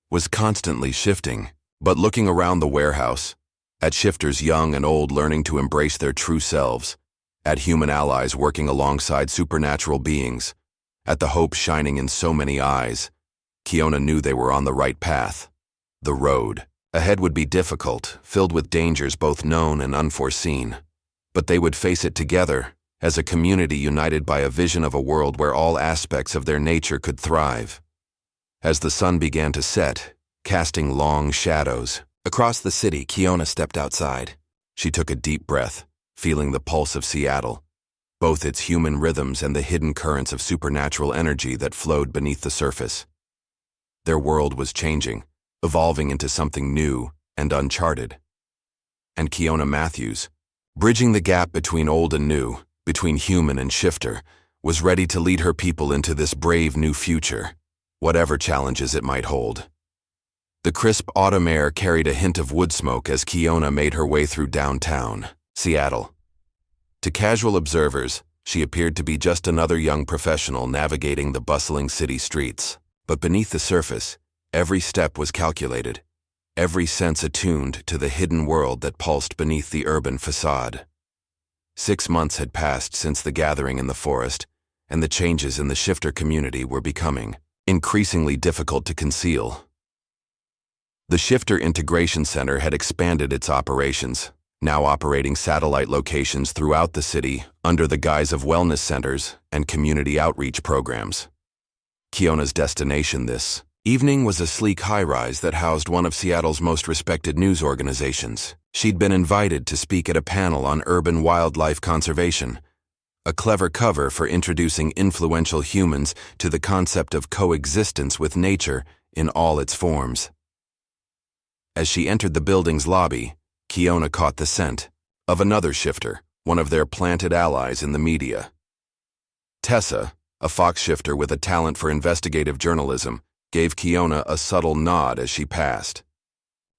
was constantly shifting. But looking around the warehouse, at shifters young and old learning to embrace their true selves, at human allies working alongside supernatural beings, at the hope shining in so many eyes, Kiona knew they were on the right path. The road ahead would be difficult, filled with dangers both known and unforeseen. But they would face it together, as a community united by a vision of a world where all aspects of their nature could thrive. As the sun began to set, casting long shadows across the city, Kiona stepped outside. She took a deep breath, feeling the pulse of Seattle, both its human rhythms and the hidden currents of supernatural energy that flowed beneath the surface. Their world was changing, evolving into something new and uncharted. And Kiona Matthews, bridging the gap between old and new, between human and shifter, was ready to lead her people into this brave new future, whatever challenges it might hold. The crisp autumn air carried a hint of wood smoke as Kiona made her way through downtown Seattle. To casual observers, she appeared to be just another young professional navigating the bustling city streets. But beneath the surface, every step was calculated, every sense attuned to the hidden world that pulsed beneath the urban facade. 6 months had passed since the gathering in the forest, and the changes in the shifter community were becoming increasingly difficult to conceal. The Shifter Integration Center had expanded its operations, now operating satellite locations throughout the city under the guise of wellness centers and community outreach programs. Kiona's destination this evening was a sleek high-rise that housed one of Seattle's most respected news organizations. She'd been invited to speak at a panel on urban wildlife conservation, a clever cover for introducing influential humans to the concept of coexistence with nature in all its forms. As she entered the building's lobby, Kiona caught the scent of another shifter, one of their planted allies in the media. Tessa, a fox shifter with a talent for investigative journalism, gave Kiona a subtle nod as she passed.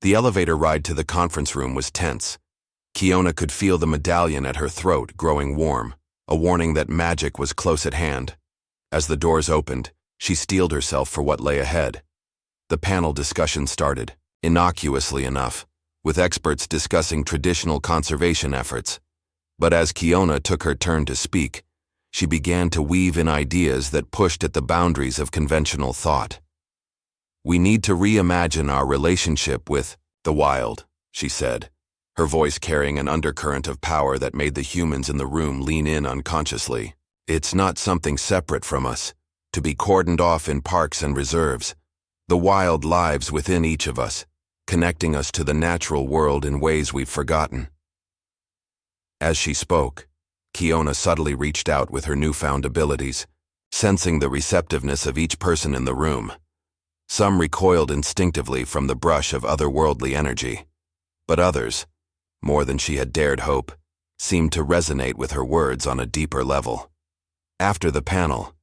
The elevator ride to the conference room was tense. Kiona could feel the medallion at her throat growing warm, a warning that magic was close at hand. As the doors opened, she steeled herself for what lay ahead. The panel discussion started, innocuously enough, with experts discussing traditional conservation efforts. But as Kiona took her turn to speak, she began to weave in ideas that pushed at the boundaries of conventional thought. We need to reimagine our relationship with the wild, she said, her voice carrying an undercurrent of power that made the humans in the room lean in unconsciously. It's not something separate from us, to be cordoned off in parks and reserves. The wild lives within each of us, connecting us to the natural world in ways we've forgotten. As she spoke, Kiona subtly reached out with her newfound abilities, sensing the receptiveness of each person in the room. Some recoiled instinctively from the brush of otherworldly energy, but others, more than she had dared hope, seemed to resonate with her words on a deeper level. After the panel,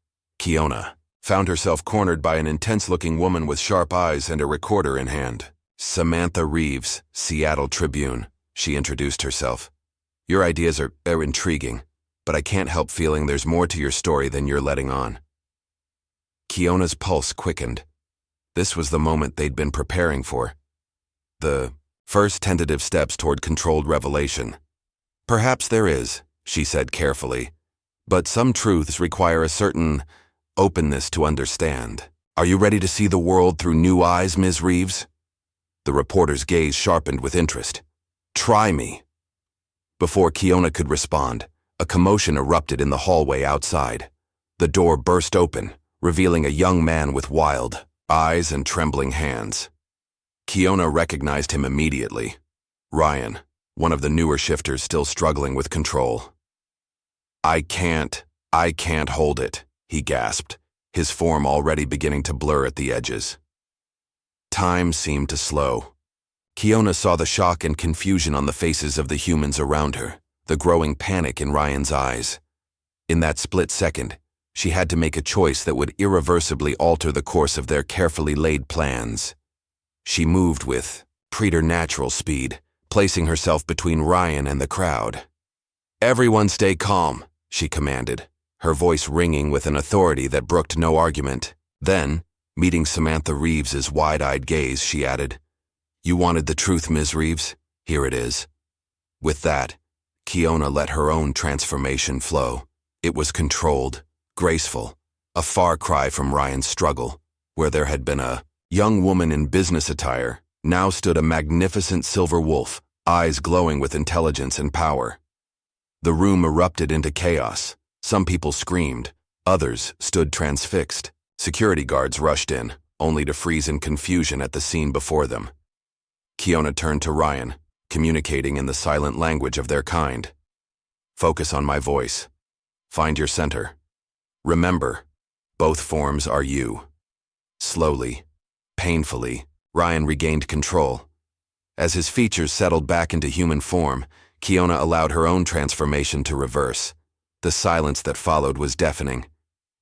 Kiona found herself cornered by an intense-looking woman with sharp eyes and a recorder in hand. Samantha Reeves, Seattle Tribune, she introduced herself. Your ideas are intriguing, but I can't help feeling there's more to your story than you're letting on. Kiona's pulse quickened. This was the moment they'd been preparing for. The first tentative steps toward controlled revelation. Perhaps there is, she said carefully, but some truths require a certain openness to understand. Are you ready to see the world through new eyes, Ms. Reeves? The reporter's gaze sharpened with interest. Try me. Before Kiona could respond, a commotion erupted in the hallway outside. The door burst open, revealing a young man with wild eyes and trembling hands. Kiona recognized him immediately. Ryan, one of the newer shifters still struggling with control. I can't hold it, he gasped, his form already beginning to blur at the edges. Time seemed to slow. Kiona saw the shock and confusion on the faces of the humans around her, the growing panic in Ryan's eyes. In that split second, she had to make a choice that would irreversibly alter the course of their carefully laid plans. She moved with preternatural speed, placing herself between Ryan and the crowd. Everyone stay calm, she commanded, her voice ringing with an authority that brooked no argument. Then, meeting Samantha Reeves's wide-eyed gaze, she added, You wanted the truth, Ms. Reeves? Here it is. With that, Kiona let her own transformation flow. It was controlled, graceful, a far cry from Ryan's struggle, where there had been a young woman in business attire. Now stood a magnificent silver wolf, eyes glowing with intelligence and power. The room erupted into chaos. Some people screamed, others stood transfixed. Security guards rushed in, only to freeze in confusion at the scene before them. Kiona turned to Ryan, communicating in the silent language of their kind. Focus on my voice. Find your center. Remember, both forms are you. Slowly, painfully, Ryan regained control. As his features settled back into human form, Kiona allowed her own transformation to reverse. The silence that followed was deafening.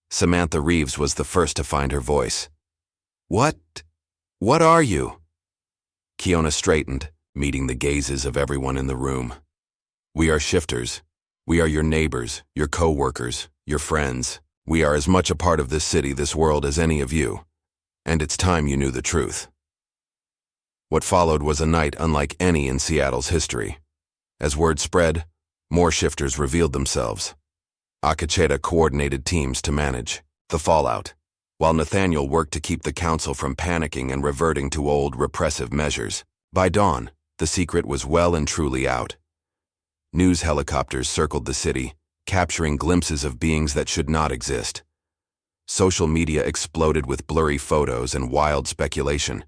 Samantha Reeves was the first to find her voice. What are you? Kiona straightened, meeting the gazes of everyone in the room. We are shifters. We are your neighbors, your co-workers, your friends. We are as much a part of this city, this world, as any of you. And it's time you knew the truth. What followed was a night unlike any in Seattle's history. As word spread, more shifters revealed themselves. Akacheta coordinated teams to manage the fallout, while Nathaniel worked to keep the council from panicking and reverting to old repressive measures. By dawn, the secret was well and truly out. News helicopters circled the city, capturing glimpses of beings that should not exist. Social media exploded with blurry photos and wild speculation.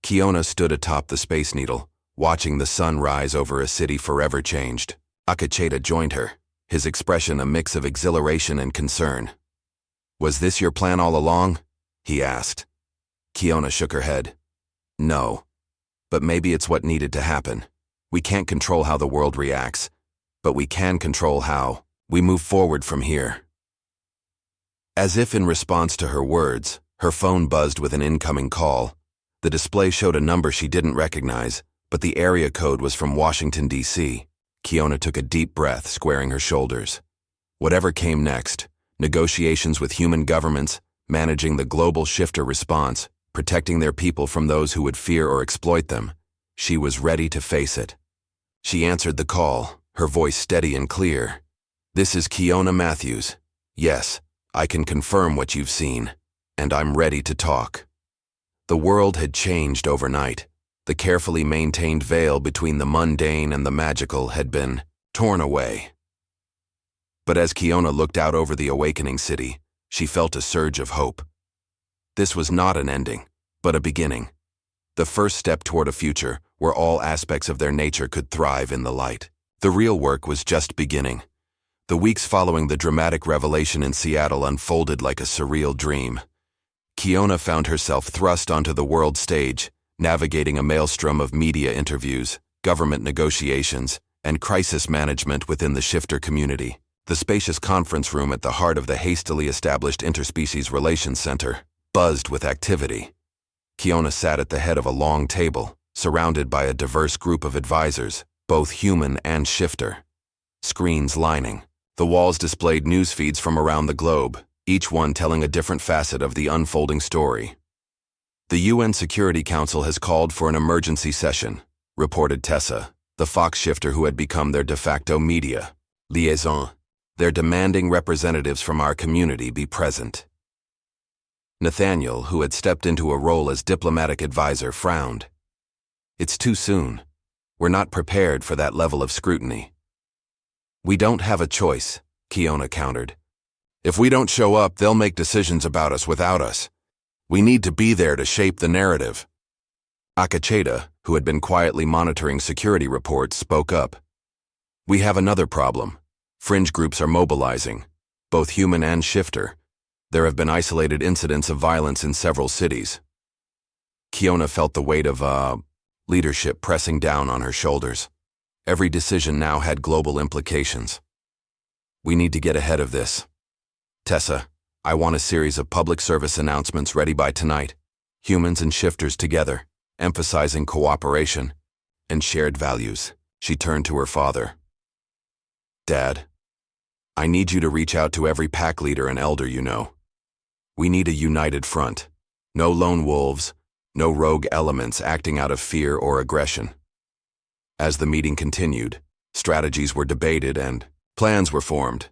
Kiona stood atop the Space Needle, watching the sun rise over a city forever changed. Akacheta joined her, his expression a mix of exhilaration and concern. Was this your plan all along? He asked. Kiona shook her head. No, but maybe it's what needed to happen. We can't control how the world reacts, but we can control how we move forward from here. As if in response to her words, her phone buzzed with an incoming call. The display showed a number she didn't recognize, but the area code was from Washington, D.C. Kiona took a deep breath, squaring her shoulders. Whatever came next, negotiations with human governments, managing the global shifter response, protecting their people from those who would fear or exploit them, she was ready to face it. She answered the call, her voice steady and clear. This is Kiona Matthews. Yes, I can confirm what you've seen, and I'm ready to talk. The world had changed overnight. The carefully maintained veil between the mundane and the magical had been torn away. But as Kiona looked out over the awakening city, she felt a surge of hope. This was not an ending, but a beginning. The first step toward a future where all aspects of their nature could thrive in the light. The real work was just beginning. The weeks following the dramatic revelation in Seattle unfolded like a surreal dream. Kiona found herself thrust onto the world stage, navigating a maelstrom of media interviews, government negotiations, and crisis management within the shifter community. The spacious conference room at the heart of the hastily established Interspecies Relations Center buzzed with activity. Kiona sat at the head of a long table, surrounded by a diverse group of advisors, both human and shifter. Screens lining. The walls displayed news feeds from around the globe, each one telling a different facet of the unfolding story. The UN Security Council has called for an emergency session, reported Tessa, the fox shifter who had become their de facto media liaison. They're demanding representatives from our community be present. Nathaniel, who had stepped into a role as diplomatic advisor, frowned. It's too soon. We're not prepared for that level of scrutiny. We don't have a choice, Kiona countered. If we don't show up, they'll make decisions about us without us. We need to be there to shape the narrative. Akacheta, who had been quietly monitoring security reports, spoke up. We have another problem. Fringe groups are mobilizing, both human and shifter. There have been isolated incidents of violence in several cities. Kiona felt the weight of, leadership pressing down on her shoulders. Every decision now had global implications. We need to get ahead of this. Tessa, I want a series of public service announcements ready by tonight. Humans and shifters together, emphasizing cooperation and shared values. She turned to her father. Dad, I need you to reach out to every pack leader and elder you know. We need a united front. No lone wolves, no rogue elements acting out of fear or aggression. As the meeting continued, strategies were debated and plans were formed.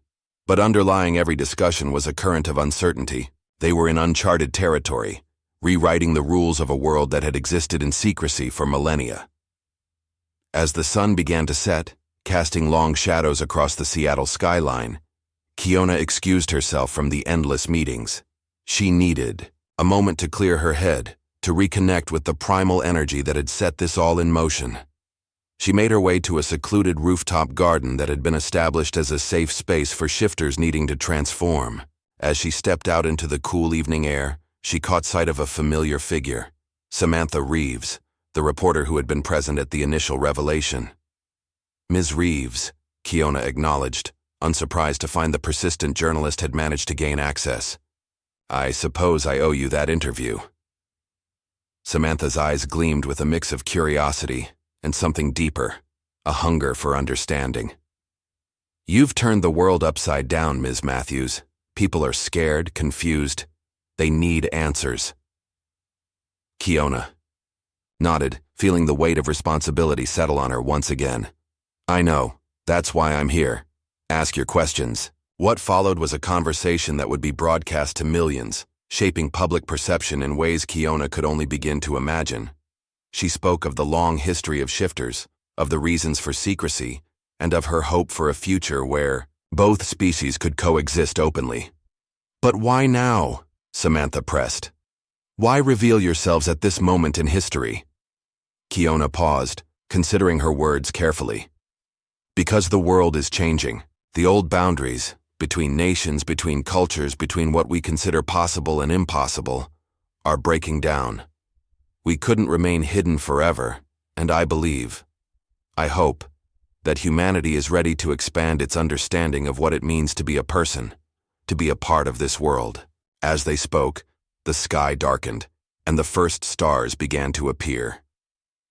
But underlying every discussion was a current of uncertainty. They were in uncharted territory, rewriting the rules of a world that had existed in secrecy for millennia. As the sun began to set, casting long shadows across the Seattle skyline, Kiona excused herself from the endless meetings. She needed a moment to clear her head, to reconnect with the primal energy that had set this all in motion. She made her way to a secluded rooftop garden that had been established as a safe space for shifters needing to transform. As she stepped out into the cool evening air, she caught sight of a familiar figure, Samantha Reeves, the reporter who had been present at the initial revelation. Ms. Reeves, Kiona acknowledged, unsurprised to find the persistent journalist had managed to gain access. I suppose I owe you that interview. Samantha's eyes gleamed with a mix of curiosity and something deeper, a hunger for understanding. You've turned the world upside down, Ms. Matthews. People are scared, confused. They need answers. Kiona nodded, feeling the weight of responsibility settle on her once again. I know. That's why I'm here. Ask your questions. What followed was a conversation that would be broadcast to millions, shaping public perception in ways Kiona could only begin to imagine. She spoke of the long history of shifters, of the reasons for secrecy, and of her hope for a future where both species could coexist openly. But why now? Samantha pressed. Why reveal yourselves at this moment in history? Kiona paused, considering her words carefully. Because the world is changing. The old boundaries, between nations, between cultures, between what we consider possible and impossible, are breaking down. We couldn't remain hidden forever, and I believe, I hope, that humanity is ready to expand its understanding of what it means to be a person, to be a part of this world. As they spoke, the sky darkened, and the first stars began to appear.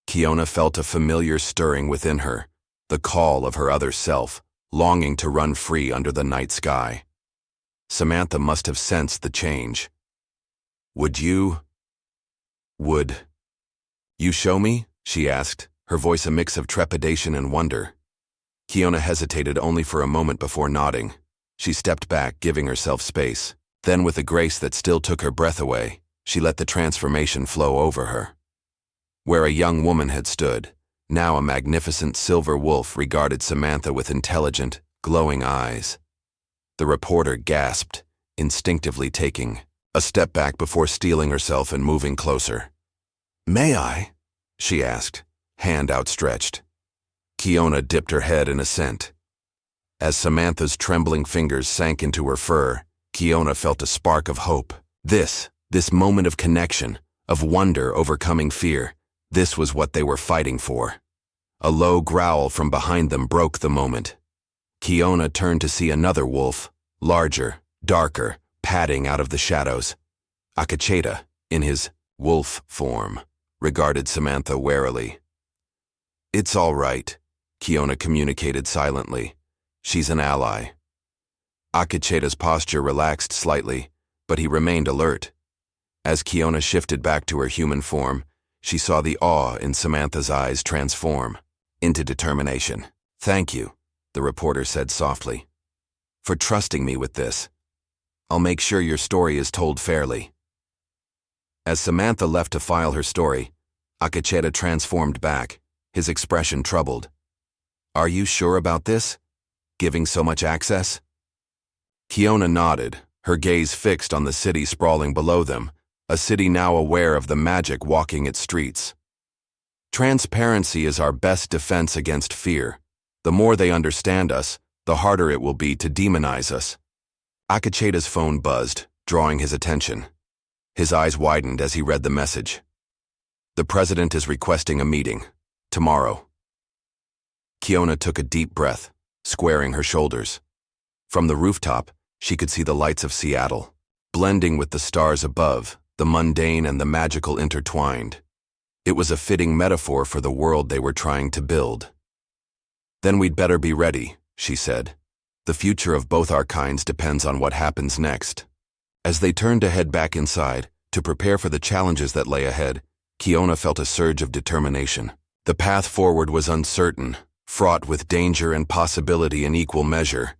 Kiona felt a familiar stirring within her, the call of her other self, longing to run free under the night sky. Samantha must have sensed the change. Would you show me? She asked, her voice a mix of trepidation and wonder. Kiona hesitated only for a moment before nodding. She stepped back, giving herself space. Then, with a grace that still took her breath away, she let the transformation flow over her. Where a young woman had stood, now a magnificent silver wolf regarded Samantha with intelligent, glowing eyes. The reporter gasped, instinctively taking a step back before steeling herself and moving closer. May I? She asked, hand outstretched. Kiona dipped her head in assent. As Samantha's trembling fingers sank into her fur, Kiona felt a spark of hope. This moment of connection, of wonder overcoming fear, this was what they were fighting for. A low growl from behind them broke the moment. Kiona turned to see another wolf, larger, darker, padding out of the shadows. Akacheta, in his wolf form, regarded Samantha warily. "It's all right," Kiona communicated silently. "She's an ally." Akacheta's posture relaxed slightly, but he remained alert. As Kiona shifted back to her human form, she saw the awe in Samantha's eyes transform into determination. "Thank you," the reporter said softly, "for trusting me with this. I'll make sure your story is told fairly." As Samantha left to file her story, Akacheta transformed back, his expression troubled. "Are you sure about this? Giving so much access?" Kiona nodded, her gaze fixed on the city sprawling below them, a city now aware of the magic walking its streets. "Transparency is our best defense against fear. The more they understand us, the harder it will be to demonize us." Akacheta's phone buzzed, drawing his attention. His eyes widened as he read the message. "The president is requesting a meeting. Tomorrow." Kiona took a deep breath, squaring her shoulders. From the rooftop, she could see the lights of Seattle, blending with the stars above, the mundane and the magical intertwined. It was a fitting metaphor for the world they were trying to build. "Then we'd better be ready," she said. "The future of both our kinds depends on what happens next." As they turned to head back inside, to prepare for the challenges that lay ahead, Kiona felt a surge of determination. The path forward was uncertain, fraught with danger and possibility in equal measure.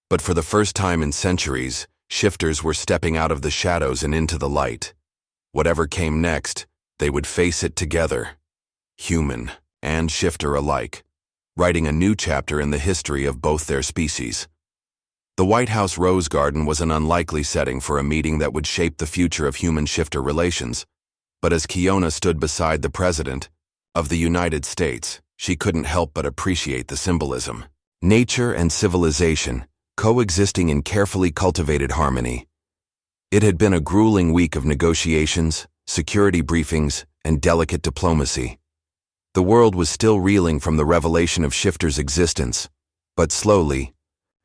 But for the first time in centuries, shifters were stepping out of the shadows and into the light. Whatever came next, they would face it together, human and shifter alike, writing a new chapter in the history of both their species. The White House Rose Garden was an unlikely setting for a meeting that would shape the future of human-shifter relations, but as Kiona stood beside the President of the United States, she couldn't help but appreciate the symbolism. Nature and civilization coexisting in carefully cultivated harmony. It had been a grueling week of negotiations, security briefings, and delicate diplomacy. The world was still reeling from the revelation of shifters' existence, but slowly,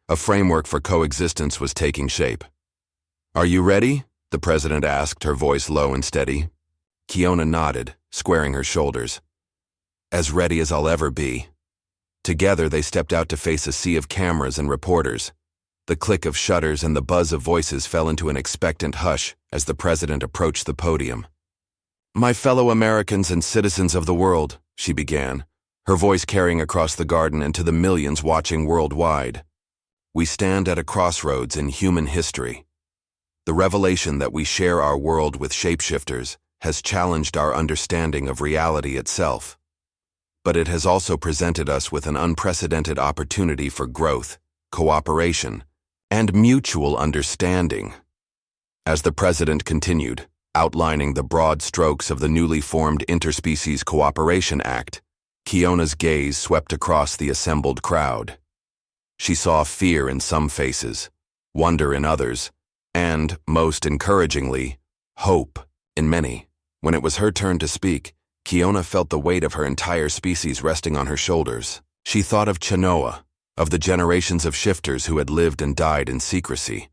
a framework for coexistence was taking shape. "Are you ready?" the president asked, her voice low and steady. Kiona nodded, squaring her shoulders. "As ready as I'll ever be." Together they stepped out to face a sea of cameras and reporters. The click of shutters and the buzz of voices fell into an expectant hush as the president approached the podium. "My fellow Americans and citizens of the world," she began, her voice carrying across the garden and to the millions watching worldwide. "We stand at a crossroads in human history. The revelation that we share our world with shapeshifters has challenged our understanding of reality itself. But it has also presented us with an unprecedented opportunity for growth, cooperation, and mutual understanding." As the president continued, outlining the broad strokes of the newly formed Interspecies Cooperation Act, Kiona's gaze swept across the assembled crowd. She saw fear in some faces, wonder in others, and, most encouragingly, hope in many. When it was her turn to speak, Kiona felt the weight of her entire species resting on her shoulders. She thought of Chenoa, of the generations of shifters who had lived and died in secrecy,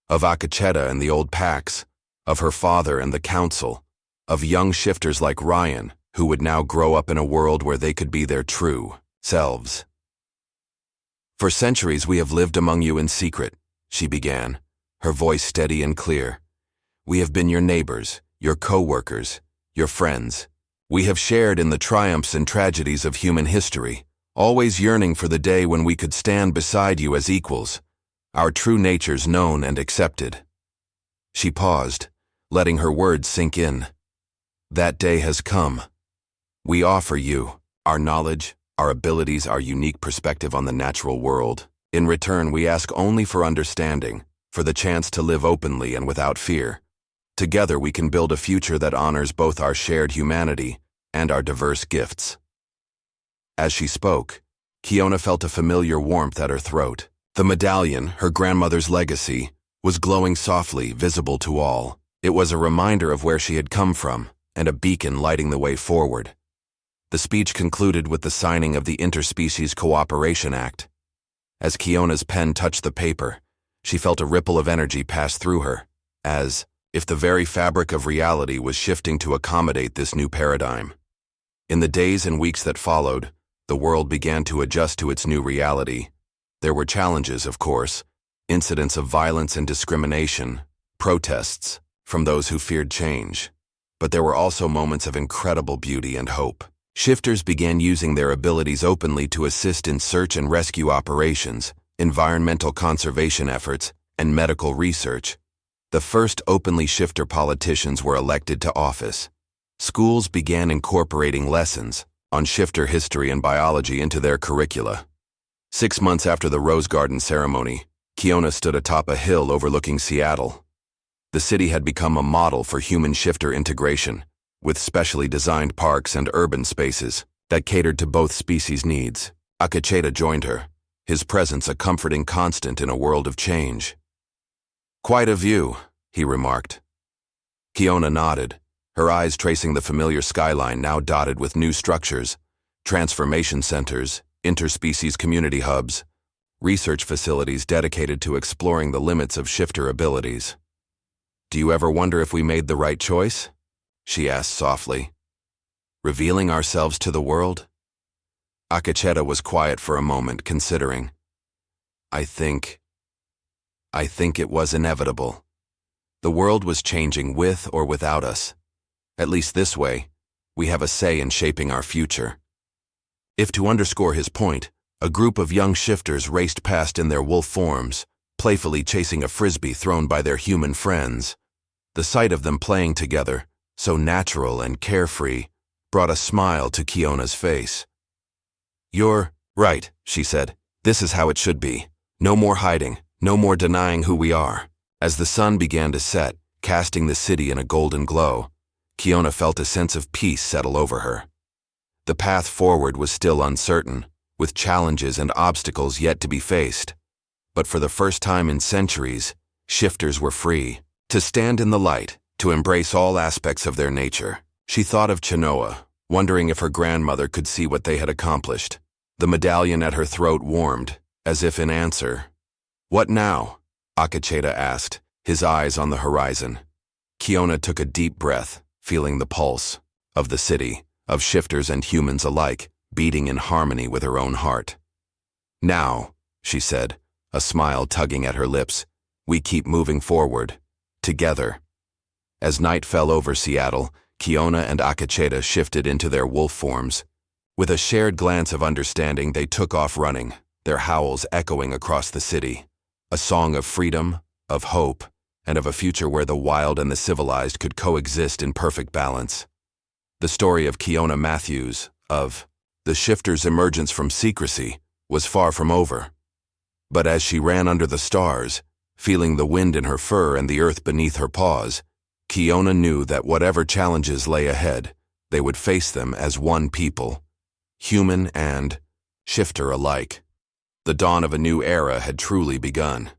of Akacheta and the old packs, of her father and the council, of young shifters like Ryan, who would now grow up in a world where they could be their true selves. "For centuries we have lived among you in secret," she began, her voice steady and clear. "We have been your neighbors, your co-workers, your friends. We have shared in the triumphs and tragedies of human history, always yearning for the day when we could stand beside you as equals, our true natures known and accepted." She paused, letting her words sink in. "That day has come. We offer you our knowledge, our abilities, our unique perspective on the natural world. In return, we ask only for understanding, for the chance to live openly and without fear. Together we can build a future that honors both our shared humanity and our diverse gifts." As she spoke, Kiona felt a familiar warmth at her throat. The medallion, her grandmother's legacy, was glowing softly, visible to all. It was a reminder of where she had come from, and a beacon lighting the way forward. The speech concluded with the signing of the Interspecies Cooperation Act. As Kiona's pen touched the paper, she felt a ripple of energy pass through her, as if the very fabric of reality was shifting to accommodate this new paradigm. In the days and weeks that followed, the world began to adjust to its new reality. There were challenges, of course, incidents of violence and discrimination, protests from those who feared change. But there were also moments of incredible beauty and hope. Shifters began using their abilities openly to assist in search and rescue operations, environmental conservation efforts, and medical research. The first openly shifter politicians were elected to office. Schools began incorporating lessons on shifter history and biology into their curricula. 6 months after the Rose Garden ceremony, Kiona stood atop a hill overlooking Seattle. The city had become a model for human shifter integration, with specially designed parks and urban spaces that catered to both species' needs. Akecheta joined her, his presence a comforting constant in a world of change. "Quite a view," he remarked. Kiona nodded, her eyes tracing the familiar skyline now dotted with new structures, transformation centers, interspecies community hubs, research facilities dedicated to exploring the limits of shifter abilities. "Do you ever wonder if we made the right choice?" she asked softly. "Revealing ourselves to the world?" Akecheta was quiet for a moment, considering. I think it was inevitable. The world was changing with or without us. At least this way, we have a say in shaping our future." If to underscore his point, a group of young shifters raced past in their wolf forms, playfully chasing a frisbee thrown by their human friends. The sight of them playing together, so natural and carefree, brought a smile to Kiona's face. "You're right," she said. "This is how it should be. No more hiding, no more denying who we are." As the sun began to set, casting the city in a golden glow, Kiona felt a sense of peace settle over her. The path forward was still uncertain, with challenges and obstacles yet to be faced. But for the first time in centuries, shifters were free to stand in the light, to embrace all aspects of their nature. She thought of Chenoa, wondering if her grandmother could see what they had accomplished. The medallion at her throat warmed, as if in answer. "What now?" Akecheta asked, his eyes on the horizon. Kiona took a deep breath, feeling the pulse of the city, of shifters and humans alike, beating in harmony with her own heart. "Now," she said, a smile tugging at her lips, "we keep moving forward, together." As night fell over Seattle, Kiona and Akecheta shifted into their wolf forms. With a shared glance of understanding, they took off running, their howls echoing across the city. A song of freedom, of hope, and of a future where the wild and the civilized could coexist in perfect balance. The story of Kiona Matthews, of the shifter's emergence from secrecy, was far from over. But as she ran under the stars, feeling the wind in her fur and the earth beneath her paws, Kiona knew that whatever challenges lay ahead, they would face them as one people, human and shifter alike. The dawn of a new era had truly begun.